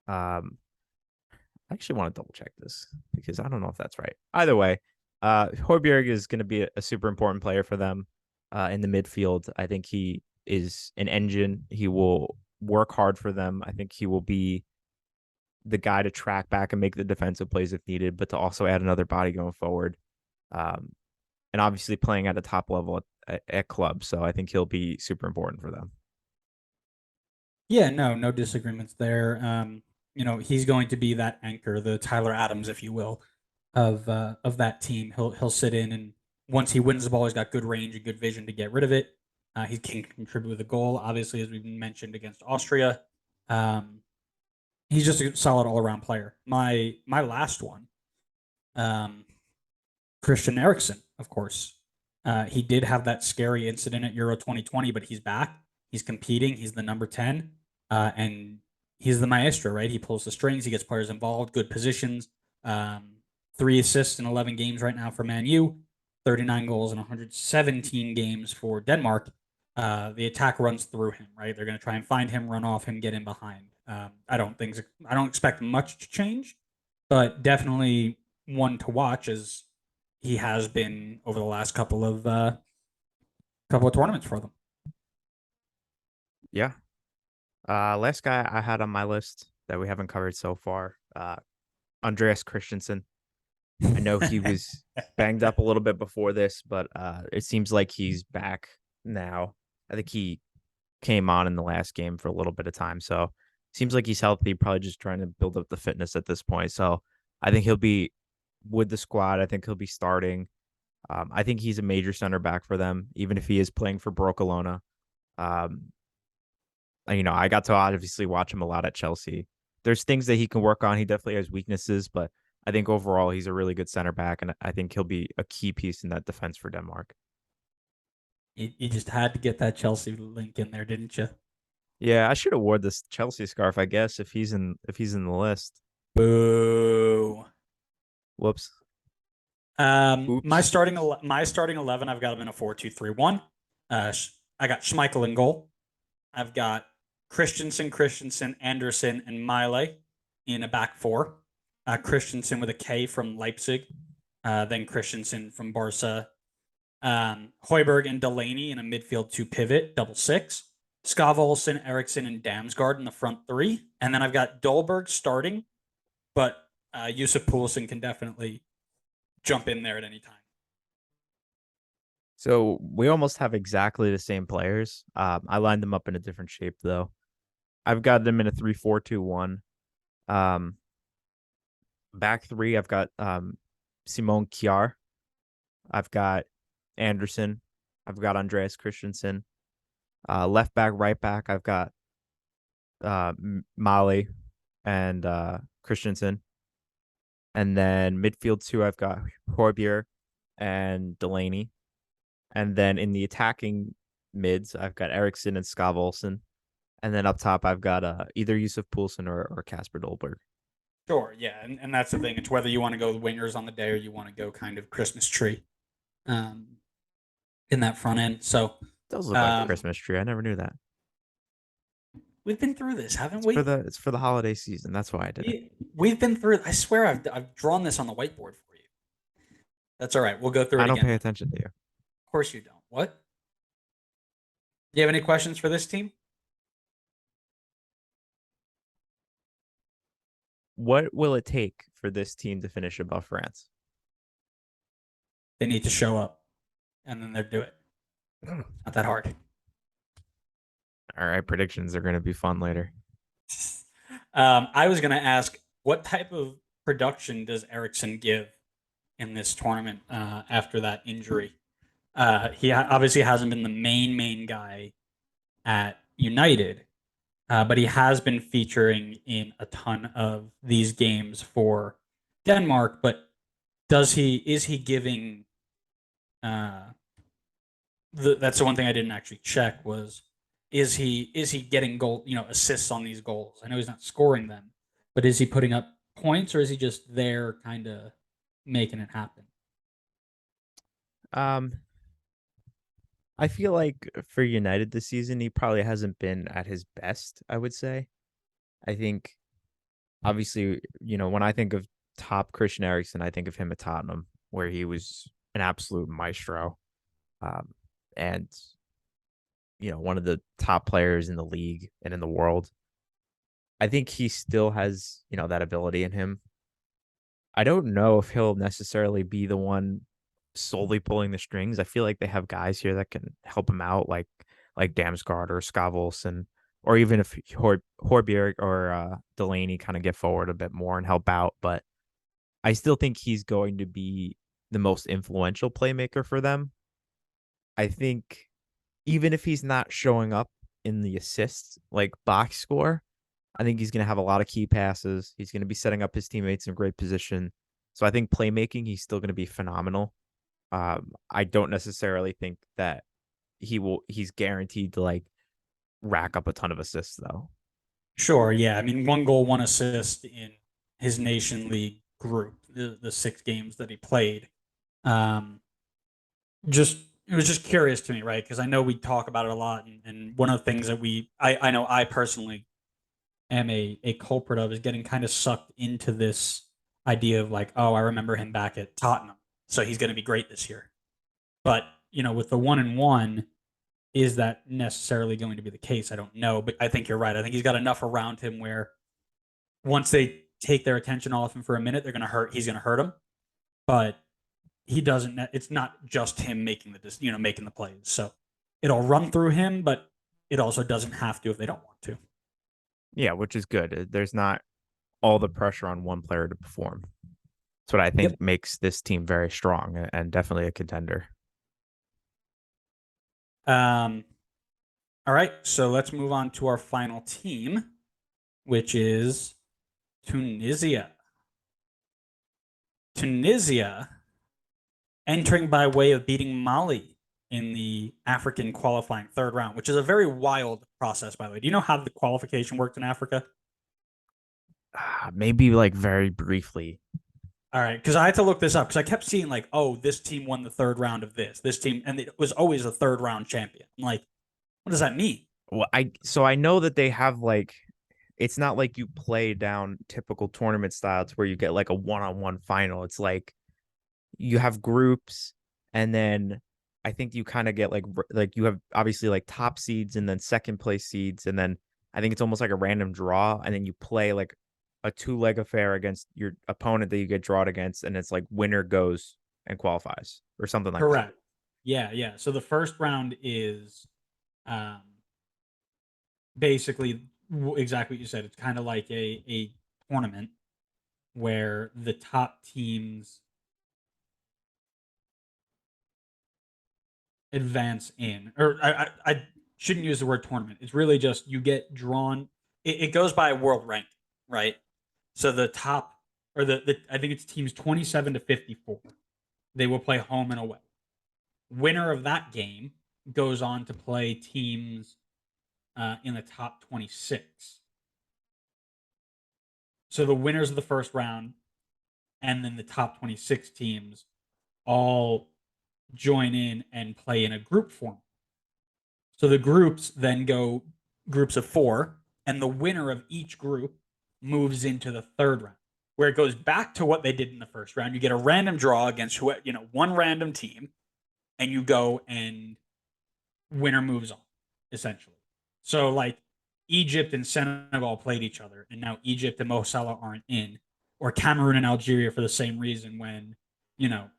I actually want to double check this because I don't know if that's right. Either way, Højbjerg is going to be a super important player for them in the midfield. I think he is an engine. He will work hard for them. I think he will be the guy to track back and make the defensive plays if needed, but to also add another body going forward. And obviously playing at a top level at clubs. So I think he'll be super important for them. Yeah, no disagreements there. He's going to be that anchor, the Tyler Adams, if you will, of that team. He'll sit in, and once he wins the ball, he's got good range and good vision to get rid of it. He can contribute with a goal, obviously, as we've mentioned against Austria. He's just a solid all around player. My last one, Christian Eriksen, of course. He did have that scary incident at Euro 2020, but he's back. He's competing. He's the number 10. and he's the maestro, right? He pulls the strings, he gets players involved, good positions. Um, 3 assists in 11 games right now for Man U, 39 goals in 117 games for Denmark. The attack runs through him, right? They're going to try and find him, run off him, get in behind. I don't expect much to change, but definitely one to watch as he has been over the last couple of tournaments for them. Yeah. Last guy I had on my list that we haven't covered so far, Andreas Christensen. I know he was banged up a little bit before this, but it seems like he's back now. I think he came on in the last game for a little bit of time, so seems like he's healthy. Probably just trying to build up the fitness at this point. So I think he'll be with the squad. I think he'll be starting. I think he's a major center back for them, even if he is playing for Barcelona. Um, I got to obviously watch him a lot at Chelsea. There's things that he can work on. He definitely has weaknesses, but I think overall he's a really good center back, and I think he'll be a key piece in that defense for Denmark. You just had to get that Chelsea link in there, didn't you? Yeah, I should have wore this Chelsea scarf, I guess, if he's in the list. Boo. Whoops. My Oops. starting 11, I've got them in a 4-2-3-1. I got Schmeichel in goal. I've got Christensen, Anderson, and Miley in a back four. Christensen with a K from Leipzig, then Christensen from Barca. Hoiberg and Delaney in a midfield two pivot, double six. Skav Olsen, Eriksson, and Damsgaard in the front three. And then I've got Dolberg starting, but Yusuf Poulsen can definitely jump in there at any time. So we almost have exactly the same players. I lined them up in a different shape though. I've got them in a 3-4-2-1. Um, Back three, I've got Simone Kjaer. I've got Anderson. I've got Andreas Christensen. Left back, right back, I've got Mali and Christensen. And then midfield two, I've got Horbier and Delaney. And then in the attacking mids, I've got Eriksson and Skav Olsen. And then up top, I've got either Yusuf Poulsen or Casper Dolberg. Sure, yeah, and that's the thing. It's whether you want to go the wingers on the day or you want to go kind of Christmas tree um, in that front end. So It does look like a um, Christmas tree. I never knew that. we've been through this, haven't It's for we? the it's for the holiday season. That's why I did it. We've been through it. I swear I've drawn this on the whiteboard for you. That's all right. We'll go through I it don't again pay then. attention to you. Of course you don't. What? Do you have any questions for this team? What will it take for this team to finish above France? They need to show up, and then they'll do it. Not that hard. All right, predictions are going to be fun later. I was going to ask, what type of production does Eriksson give in this tournament after that injury? He obviously hasn't been the main guy at United, but he has been featuring in a ton of these games for Denmark. But is he giving? Uh, that's the one thing I didn't actually check was is he getting assists on these goals? I know he's not scoring them, but is he putting up points or is he just there kind of making it happen? Um, I feel like for United this season, he probably hasn't been at his best, I would say. I think obviously, when I think of top Christian Eriksen, I think of him at Tottenham, where he was an absolute maestro. Um, and one of the top players in the league and in the world. I think he still has, that ability in him. I don't know if he'll necessarily be the one solely pulling the strings. I feel like they have guys here that can help him out, like Damsgaard or Scavolson, or even if Horbier or Delaney kind of get forward a bit more and help out. But I still think he's going to be the most influential playmaker for them. I think even if he's not showing up in the assists, like box score, I think he's going to have a lot of key passes. He's going to be setting up his teammates in great position. So I think playmaking, he's still going to be phenomenal. I don't necessarily think that he's guaranteed to like rack up a ton of assists though. Sure, yeah. I mean, 1 goal, 1 assist in his Nation League group, the 6 games that he played. Um, just it was just curious to me, right? Because I know we talk about it a lot, and one of the things that I know I personally am a culprit of is getting kind of sucked into this idea of like, oh, I remember him back at Tottenham, so he's going to be great this year. But with the 1-1, is that necessarily going to be the case? I don't know, but I think you're right. I think he's got enough around him where once they take their attention off him for a minute, they're going to hurt. He's going to hurt him, but he doesn't. It's not just him making making the plays. So it'll run through him, but it also doesn't have to if they don't want to. Yeah, which is good. There's not all the pressure on one player to perform. That's what I Yep. think makes this team very strong and definitely a contender. Um. All right. So let's move on to our final team, which is Tunisia. Tunisia entering by way of beating Mali in the African qualifying third round, which is a very wild process, by the way. Do you know how the qualification worked in Africa? Maybe like very briefly. All right, because I had to look this up because I kept seeing like, oh, this team won the third round of this team, and it was always a third round champion. I'm like, what does that mean? Well, I know that they have like it's not like you play down typical tournament styles where you get like a one-on-one final. It's like you have groups, and then I think you kind of get like you have obviously like top seeds and then second place seeds, and then I think it's almost like a random draw, and then you play like a two-leg affair against your opponent that you get drawn against, and it's like winner goes and qualifies or something like that. Correct. Yeah, yeah. So the first round is um, basically exactly what you said. It's kind of like a tournament where the top teams advance in, or I shouldn't use the word tournament. It's really just you get drawn. It goes by world rank, right? So the top, or the I think it's teams 27 to 54. They will play home and away. Winner of that game goes on to play teams in the top 26. So the winners of the first round and then the top 26 teams all join in and play in a group form. So the groups then go groups of 4, and the winner of each group moves into the third round, where it goes back to what they did in the first round. You get a random draw against one random team, and you go and winner moves on, essentially. So like Egypt and Senegal played each other, and now Egypt and Mo Salah aren't in, or Cameroon and Algeria for the same reason when you know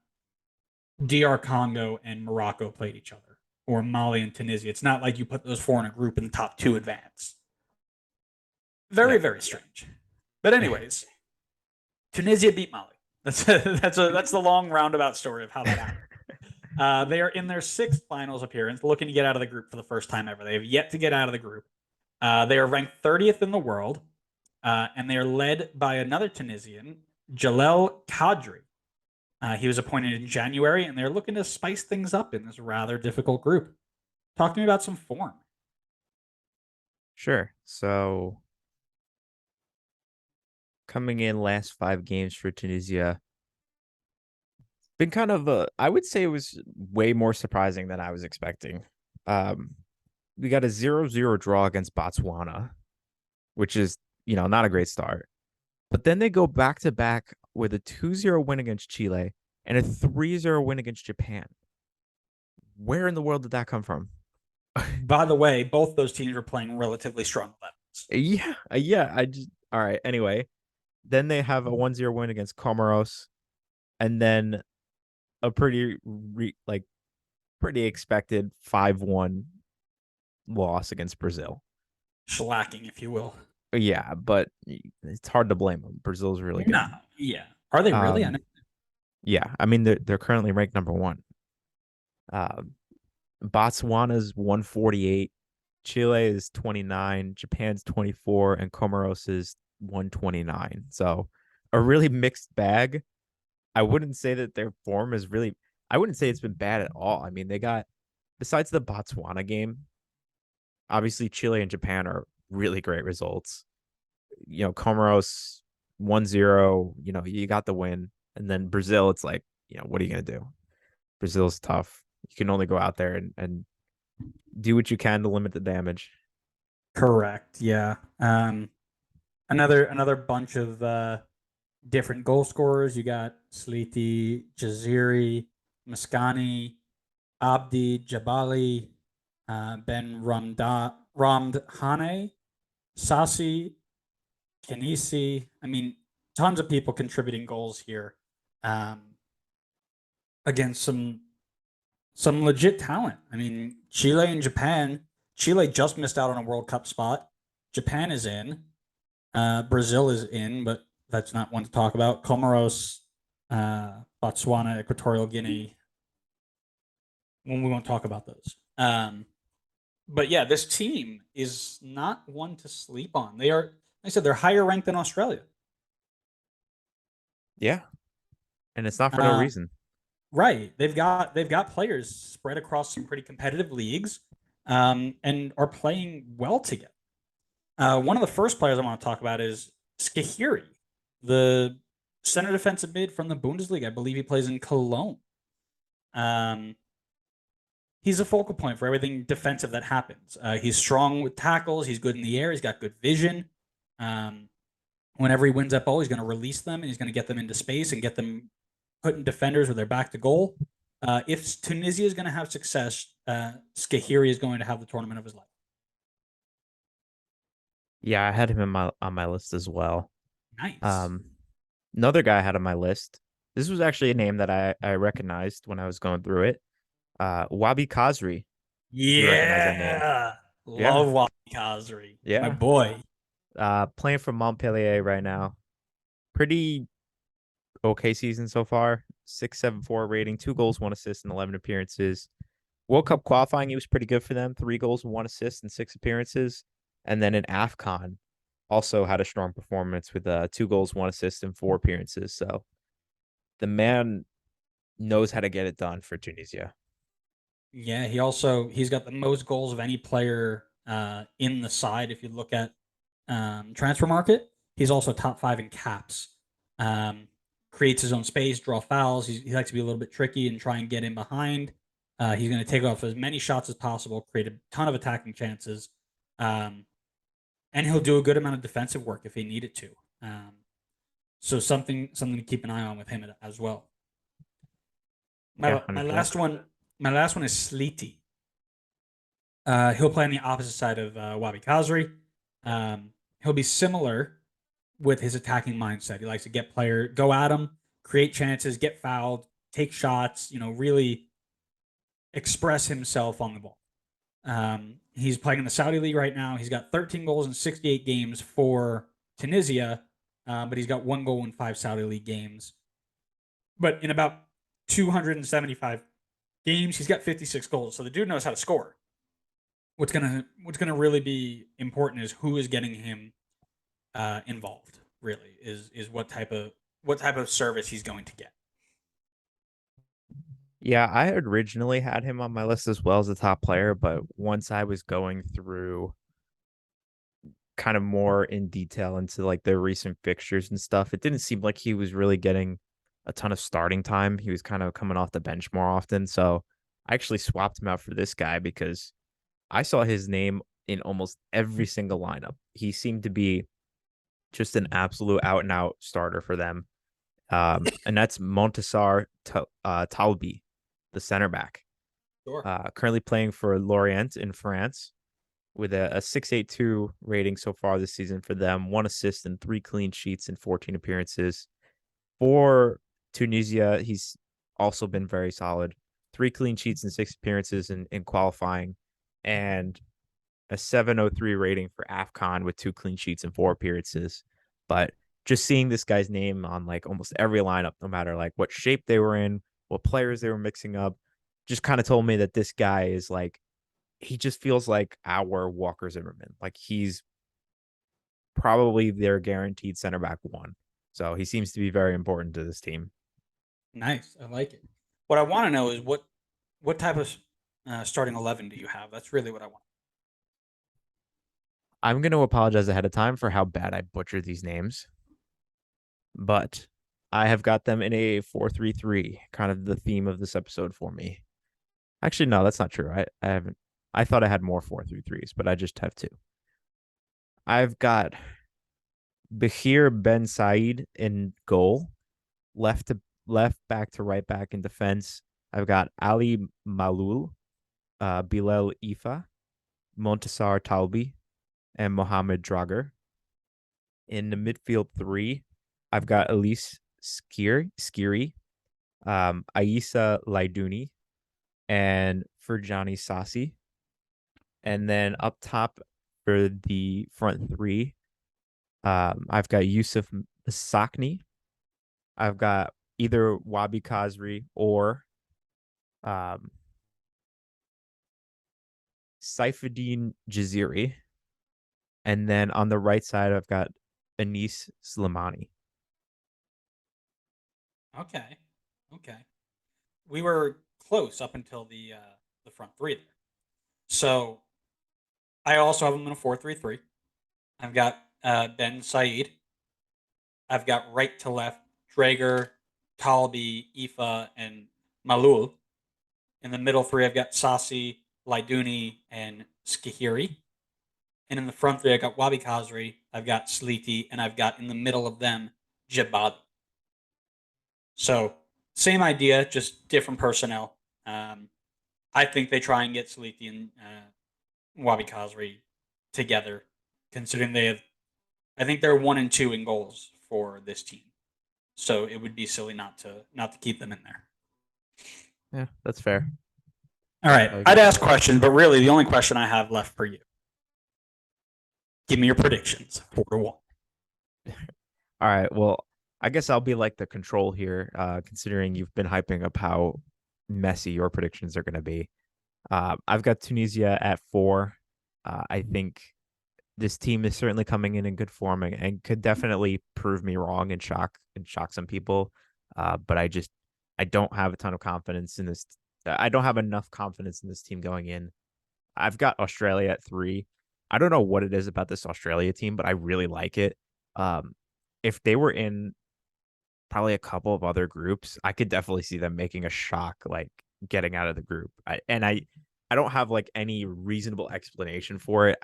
DR Congo and Morocco played each other, or Mali and Tunisia. It's not like you put those 4 in a group and the top 2 advance. Yeah. Very, very strange. But anyways, Tunisia beat Mali. That's the long roundabout story of how that happened. They are in their 6th finals appearance, looking to get out of the group for the first time ever. They have yet to get out of the group. They are ranked 30th in the world, and they are led by another Tunisian, Jalel Kadri. He was appointed in January, and they're looking to spice things up in this rather difficult group. Talk to me about some form. Sure. So coming in last 5 games for Tunisia, been kind of I would say it was way more surprising than I was expecting. Um, we got a 0-0 draw against Botswana, which is, not a great start. But then they go back to back with a 2-0 win against Chile and a 3-0 win against Japan. Where in the world did that come from? By the way, both those teams were playing relatively strong levels. Yeah. I just all right. Anyway, then they have a 1-0 win against Comoros, and then a pretty expected 5-1 loss against Brazil. Shellacking, if you will. Yeah, but it's hard to blame them. Brazil's really good. No, yeah. Are they really? Um, yeah, I mean they're currently ranked number 1. Um, Botswana's 148, Chile is 29, Japan's 24, and Comoros is 129. So a really mixed bag. I wouldn't say that their form is really, I wouldn't say it's been bad at all. I mean, they got, besides the Botswana game, obviously Chile and Japan are really great results. Comoros 1-0, you got the win. And then Brazil, it's like, what are you going to do? Brazil's tough. You can only go out there and do what you can to limit the damage. Correct. Yeah. Another bunch of different goal scorers. You got Sliti, Jaziri, Mascani, Abdi, Jabali, Ben Ramdhane, Sasi, Kenisi. I mean, tons of people contributing goals here um, against some legit talent. I mean, Chile and Japan. Chile just missed out on a World Cup spot. Japan is in. Brazil is in, but that's not one to talk about. Comoros, Botswana, Equatorial Guinea. When we won't talk about those. But yeah, this team is not one to sleep on. They are, like I said, they're higher ranked than Australia. Yeah. And it's not for no Uh, reason. right. They've got players spread across some pretty competitive leagues, and are playing well together. One of the first players I want to talk about is Skahiri, the center defensive mid from the Bundesliga. I believe he plays in Cologne. Um, he's a focal point for everything defensive that happens. He's strong with tackles. He's good in the air. He's got good vision. Um, whenever he wins that ball, he's going to release them and he's going to get them into space and get them putting defenders with their back to goal. If Tunisia is going to have success, Skahiri is going to have the tournament of his life. Yeah, I had him on my list as well. Nice. Um, Another guy I had on my list. This was actually a name that I recognized when I was going through it. Wabi Kazri. You recognize that name? Yeah. Yeah, Love Wabi Kazri. My yeah. boy. Playing for Montpellier right now. Pretty okay season so far. 6.74 rating, 2 goals, 1 assist, and 11 appearances. World Cup qualifying, he was pretty good for them. 3 goals, 1 assist, and 6 appearances. And then in AFCON, also had a strong performance with 2 goals, 1 assist, and 4 appearances. So the man knows how to get it done for Tunisia. Yeah, he's got the most goals of any player in the side. If you look at transfer market, he's also top five in caps. Um, Creates his own space, draw fouls. He likes to be a little bit tricky and try and get in behind. He's going to take off as many shots as possible, create a ton of attacking chances, um, and he'll do a good amount of defensive work if he needed to. So something to keep an eye on with him as well. Yeah, My 100%. last one is Sliti. He'll play on the opposite side of Wabi Kazri. He'll be similar with his attacking mindset. He likes to go at him, create chances, get fouled, take shots. Really express himself on the ball. He's playing in the Saudi League right now. He's got 13 goals in 68 games for Tunisia, but he's got 1 goal in 5 Saudi League games. But in about 275 games, he's got 56 goals. So the dude knows how to score. What's gonna really be important is who is getting him involved. Really is what type of service he's going to get. Yeah, I had originally had him on my list as well as a top player, but once I was going through kind of more in detail into like their recent fixtures and stuff, it didn't seem like he was really getting a ton of starting time. He was kind of coming off the bench more often. So I actually swapped him out for this guy because I saw his name in almost every single lineup. He seemed to be just an absolute out and out starter for them. And that's Montassar Talbi, the center back, Sure. currently playing for Lorient in France with a 6.82 rating so far this season for them, 1 assist and 3 clean sheets in 14 appearances. For Tunisia, he's also been very solid. 3 clean sheets and 6 appearances in qualifying, and a 703 rating for AFCON with 2 clean sheets and 4 appearances. But just seeing this guy's name on like almost every lineup, no matter like what shape they were in, what players they were mixing up, just kind of told me that this guy is like, he just feels like our Walker Zimmerman. Like he's probably their guaranteed center back one. So he seems to be very important to this team. Nice. I like it. What I want to know is what type of starting 11 do you have? That's really what I want. I'm going to apologize ahead of time for how bad I butchered these names, but I have got them in a 4-3-3, kind of the theme of this episode for me. Actually, no, that's not true. I haven't. I thought I had more 4-3-3s, but I just have two. I've got Bahir Ben Said in goal, left to left back to right back in defense. I've got Ali Malul, Bilal Ifa, Montasar Talbi, and Mohamed Drager. In the midfield three, I've got Elise Skiri, Aisa Laiduni, and Furjani Sassi. And then up top for the front three, I've got Yusuf Sakni. I've got either Wabi Kazri or um, Saifuddin Jaziri. And then on the right side, I've got Anis Slimani. Okay. Okay. We were close up until the front three there. So I also have them in a 4-3-3. I've got Ben Said. I've got right to left Drager, Talbi, Ifa, and Malul. In the middle three, I've got Sassi, Laiduni, and Skihiri. And in the front three, I've got Wabi Kazri, I've got Sliti, and I've got in the middle of them Jabad. So same idea, just different personnel. I think they try and get Saliti and Wabi Kazri together, considering they have. I think they're 1 and 2 in goals for this team, so it would be silly not to keep them in there. Yeah, that's fair. All right, I I'd agree. ask questions, but really the only question I have left for you. Give me your predictions. 4-1. All right. Well, I guess I'll be like the control here, considering you've been hyping up how messy your predictions are going to be. I've got Tunisia at 4. I think this team is certainly coming in good form and could definitely prove me wrong and shock some people. But I don't have a ton of confidence in this. I don't have enough confidence in this team going in. I've got Australia at 3. I don't know what it is about this Australia team, but I really like it. Um, if they were in probably a couple of other groups, I could definitely see them making a shock, like getting out of the group. I don't have like any reasonable explanation for it.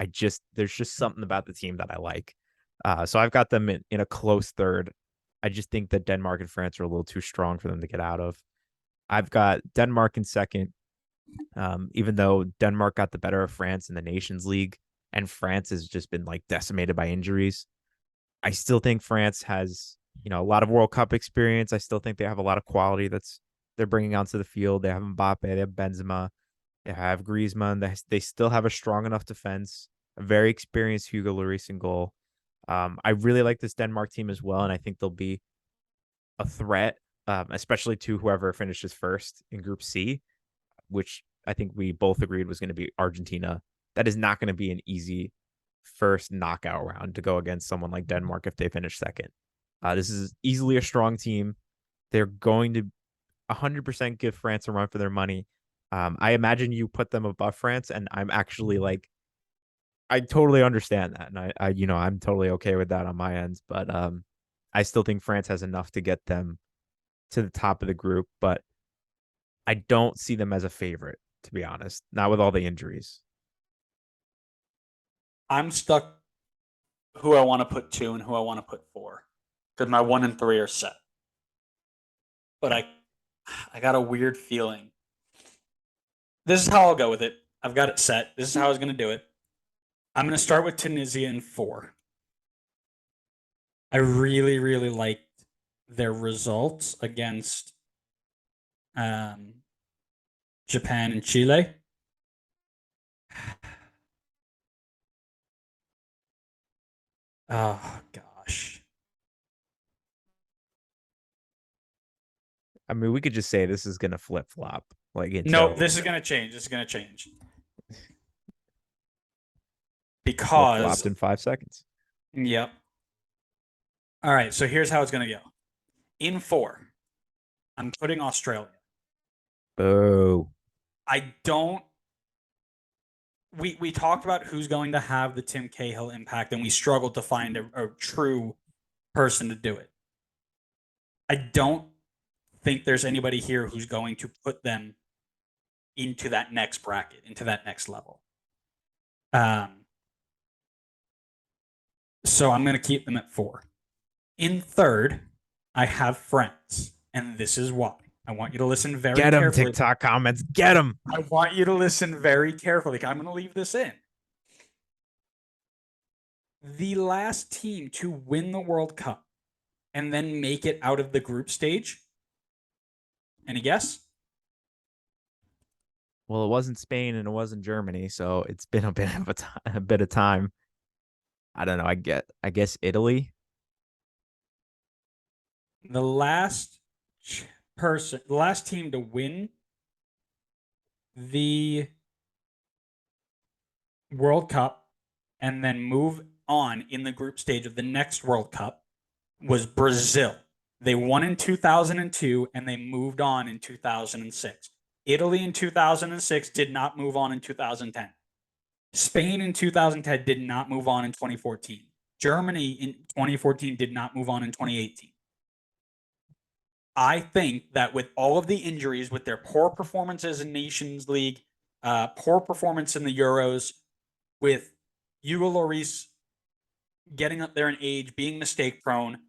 There's just something about the team that I like. So I've got them in a close third. I just think that Denmark and France are a little too strong for them to get out of. I've got Denmark in second, even though Denmark got the better of France in the Nations League, and France has just been like decimated by injuries. I still think France has, a lot of World Cup experience. I still think they have a lot of quality that's they're bringing onto the field. They have Mbappe, they have Benzema, they have Griezmann. They still have a strong enough defense, a very experienced Hugo Lloris in goal. I really like this Denmark team as well, and I think they'll be a threat, especially to whoever finishes first in Group C, which I think we both agreed was going to be Argentina. That is not going to be an easy first knockout round to go against someone like Denmark if they finish second. This is easily a strong team. They're going to 100% give France a run for their money. I imagine you put them above France, and I'm actually like, I totally understand that, and I'm totally okay with that on my end. But I still think France has enough to get them to the top of the group, but I don't see them as a favorite, to be honest. Not with all the injuries. I'm stuck. Who I want to put 2 and who I want to put 4, because my 1 and 3 are set. But I got a weird feeling. This is how I'll go with it. I've got it set. This is how I was going to do it. I'm going to start with Tunisia in 4. I really, really liked their results against Japan and Chile. Oh, gosh. I mean, we could just say this is gonna flip flop. Like No, until this is going to change. This is going to change. flip Because, flopped in 5 seconds. yep. All right, so here's how it's going to go. In 4, I'm putting Australia. Boo. I don't we talked about who's going to have the Tim Cahill impact, and we struggled to find a true person to do it. I don't think there's anybody here who's going to put them into that next bracket, into that next level. So I'm going to keep them at 4. In third, I have France, and this is why. I want you to listen very Get them, carefully. TikTok comments. Get them. I want you to listen very carefully. I'm going to leave this in. The last team to win the World Cup and then make it out of the group stage. Any guess? Well, it wasn't Spain and it wasn't Germany, so it's been a bit of a bit of time. I don't know. I guess Italy. The last the last team to win the World Cup and then move on in the group stage of the next World Cup was Brazil. They won in 2002 and they moved on in 2006. Italy in 2006 did not move on in 2010. Spain in 2010 did not move on in 2014. Germany in 2014 did not move on in 2018. I think that with all of the injuries, with their poor performances in Nations League, poor performance in the Euros, with Hugo Lloris getting up there in age, being mistake prone,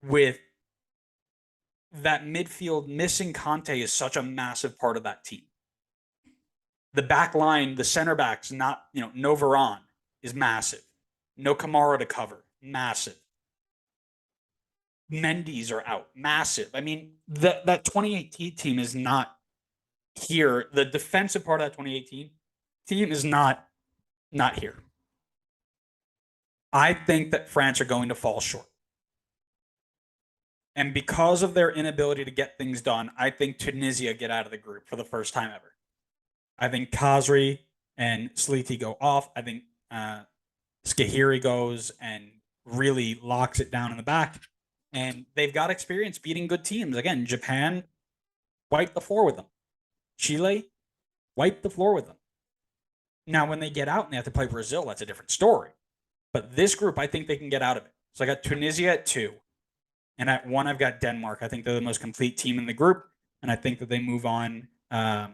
with that midfield missing Conte is such a massive part of that team. The back line, the center backs, no Varane is massive. No Kamara to cover, massive. Mendy's are out, massive. I mean, that 2018 team is not here. The defensive part of that 2018 team is not here. I think that France are going to fall short. And because of their inability to get things done, I think Tunisia get out of the group for the first time ever. I think Khazri and Sliti go off. I think Skahiri goes and really locks it down in the back. And they've got experience beating good teams. Again, Japan wiped the floor with them. Chile wiped the floor with them. Now, when they get out and they have to play Brazil, that's a different story. But this group, I think they can get out of it. So I got Tunisia at 2. And at 1, I've got Denmark. I think they're the most complete team in the group. And I think that they move on. I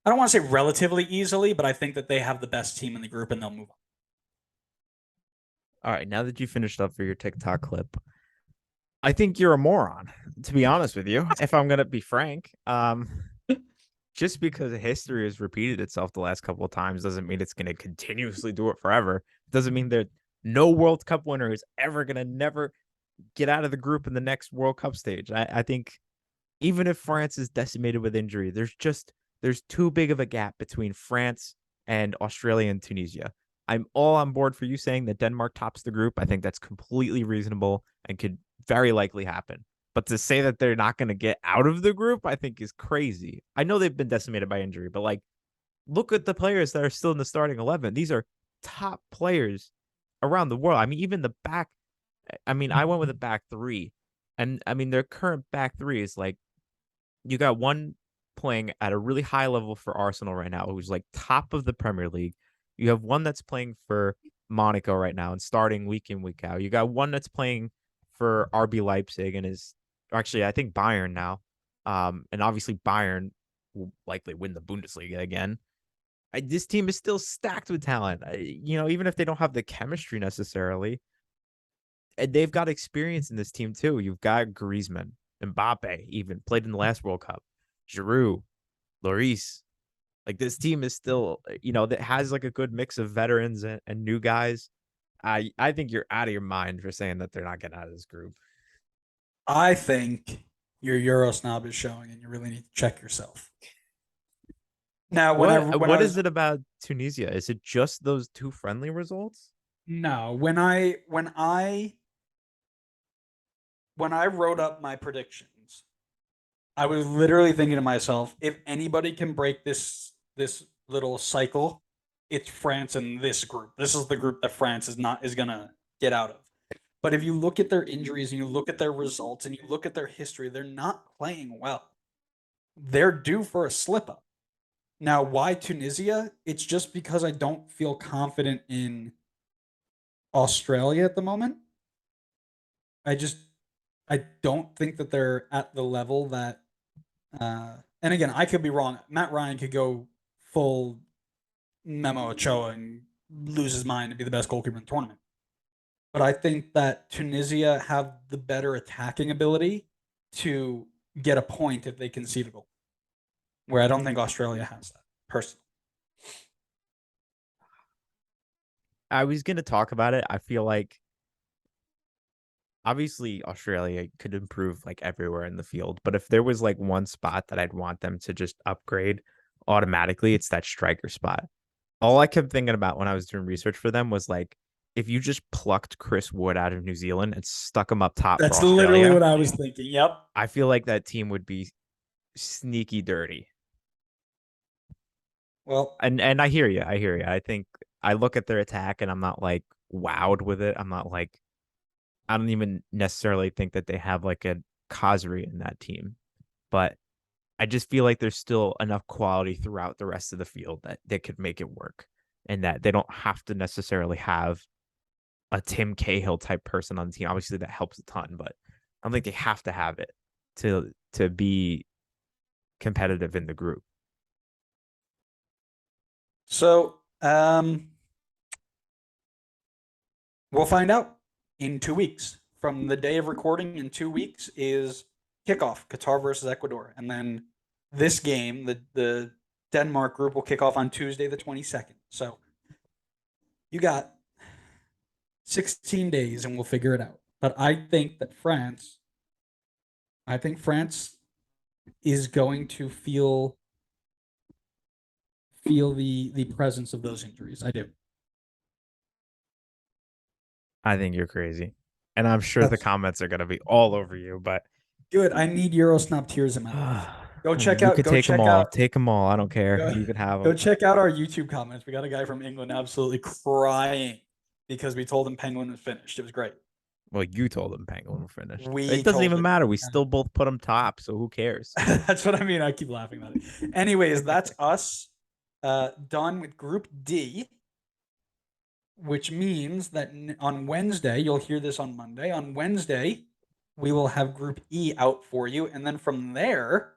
don't want to say relatively easily, but I think that they have the best team in the group and they'll move on. All right, now that you finished up for your TikTok clip, I think you're a moron, to be honest with you, if I'm going to be frank. Just because history has repeated itself the last couple of times doesn't mean it's going to continuously do it forever. It doesn't mean that no World Cup winner is ever going to never get out of the group in the next World Cup stage. I think even if France is decimated with injury, there's too big of a gap between France and Australia and Tunisia. I'm all on board for you saying that Denmark tops the group. I think that's completely reasonable and could very likely happen. But to say that they're not going to get out of the group, I think is crazy. I know they've been decimated by injury, but look at the players that are still in the starting 11. These are top players around the world. I mean, even the back. I mean, I went with a back 3, and I mean their current back 3 is you got one playing at a really high level for Arsenal right now, who's top of the Premier League. You have one that's playing for Monaco right now and starting week in, week out. You got one that's playing for RB Leipzig and is actually, I think, Bayern now. And obviously Bayern will likely win the Bundesliga again. This team is still stacked with talent. Even if they don't have the chemistry necessarily, and they've got experience in this team too. You've got Griezmann, Mbappe, even played in the last World Cup, Giroud, Lloris. This team is still, that has a good mix of veterans and new guys. I think you're out of your mind for saying that they're not getting out of this group. I think your Euro snob is showing, and you really need to check yourself. Now, what is it about Tunisia? Is it just those 2 friendly results? No, when I wrote up my predictions, I was literally thinking to myself, if anybody can break this little cycle, it's France in this group. This is the group that France is gonna get out of. But if you look at their injuries and you look at their results and you look at their history, they're not playing well. They're due for a slip up. Now, why Tunisia? It's just because I don't feel confident in Australia at the moment. I just I don't think that they're at the level that and again, I could be wrong. Matt Ryan could go full Memo Ochoa and lose his mind and be the best goalkeeper in the tournament. But I think that Tunisia have the better attacking ability to get a point if they concede a goal. Where I don't think Australia has that, personally. I was gonna talk about it. I feel like obviously Australia could improve like everywhere in the field, but if there was like one spot that I'd want them to just upgrade automatically, it's that striker spot. All I kept thinking about when I was doing research for them was like if you just plucked Chris Wood out of New Zealand and stuck him up top for That's literally Australia, what I was thinking. Yep. I feel like that team would be sneaky dirty. Well, And I hear you. I hear you. I think I look at their attack and I'm not like wowed with it. I'm not like I don't even necessarily think that they have like a Khazri in that team, but I just feel like there's still enough quality throughout the rest of the field that they could make it work, and that they don't have to necessarily have a Tim Cahill type person on the team. Obviously, that helps a ton, but I don't think they have to have it to be competitive in the group. so we'll find out in 2 weeks. From the day of recording in 2 weeks is kickoff, Qatar versus Ecuador. And then this game, the Denmark group will kick off on Tuesday, the 22nd. So you got 16 days and we'll figure it out. But I think France is going to feel the presence of those injuries. I do. I think you're crazy, and I'm sure the That's comments are going to be all over you. But good. I need Euro snob tears in my life. Go check you out. could Go take them check all. out. Take them all. I don't care. Go, You could have go them. check out our YouTube comments. We got a guy from England absolutely crying because we told him Penguin was finished. It was great. Well, you told them Penguin were finished. We It doesn't told even it. matter. We still both put them top, so who cares? That's what I mean. I keep laughing about it. Anyways, that's us done with Group D, which means that on Wednesday, you'll hear this on Monday. On Wednesday, we will have Group E out for you. And then from there,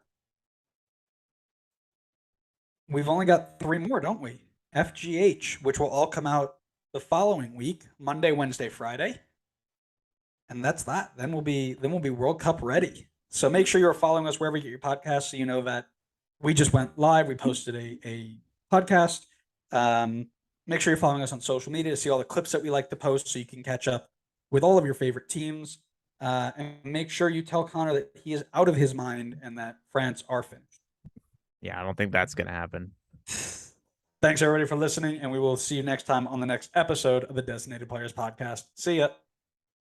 we've only got three more, don't we? FGH, which will all come out the following week, Monday, Wednesday, Friday. And that's that. Then we'll be World Cup ready. So make sure you're following us wherever you get your podcast so you know that we just went live. We posted a podcast. Make sure you're following us on social media to see all the clips that we like to post so you can catch up with all of your favorite teams. And make sure you tell Connor that he is out of his mind and that France are finished. Yeah, I don't think that's going to happen. Thanks, everybody, for listening, and we will see you next time on the next episode of the Designated Players Podcast. See ya.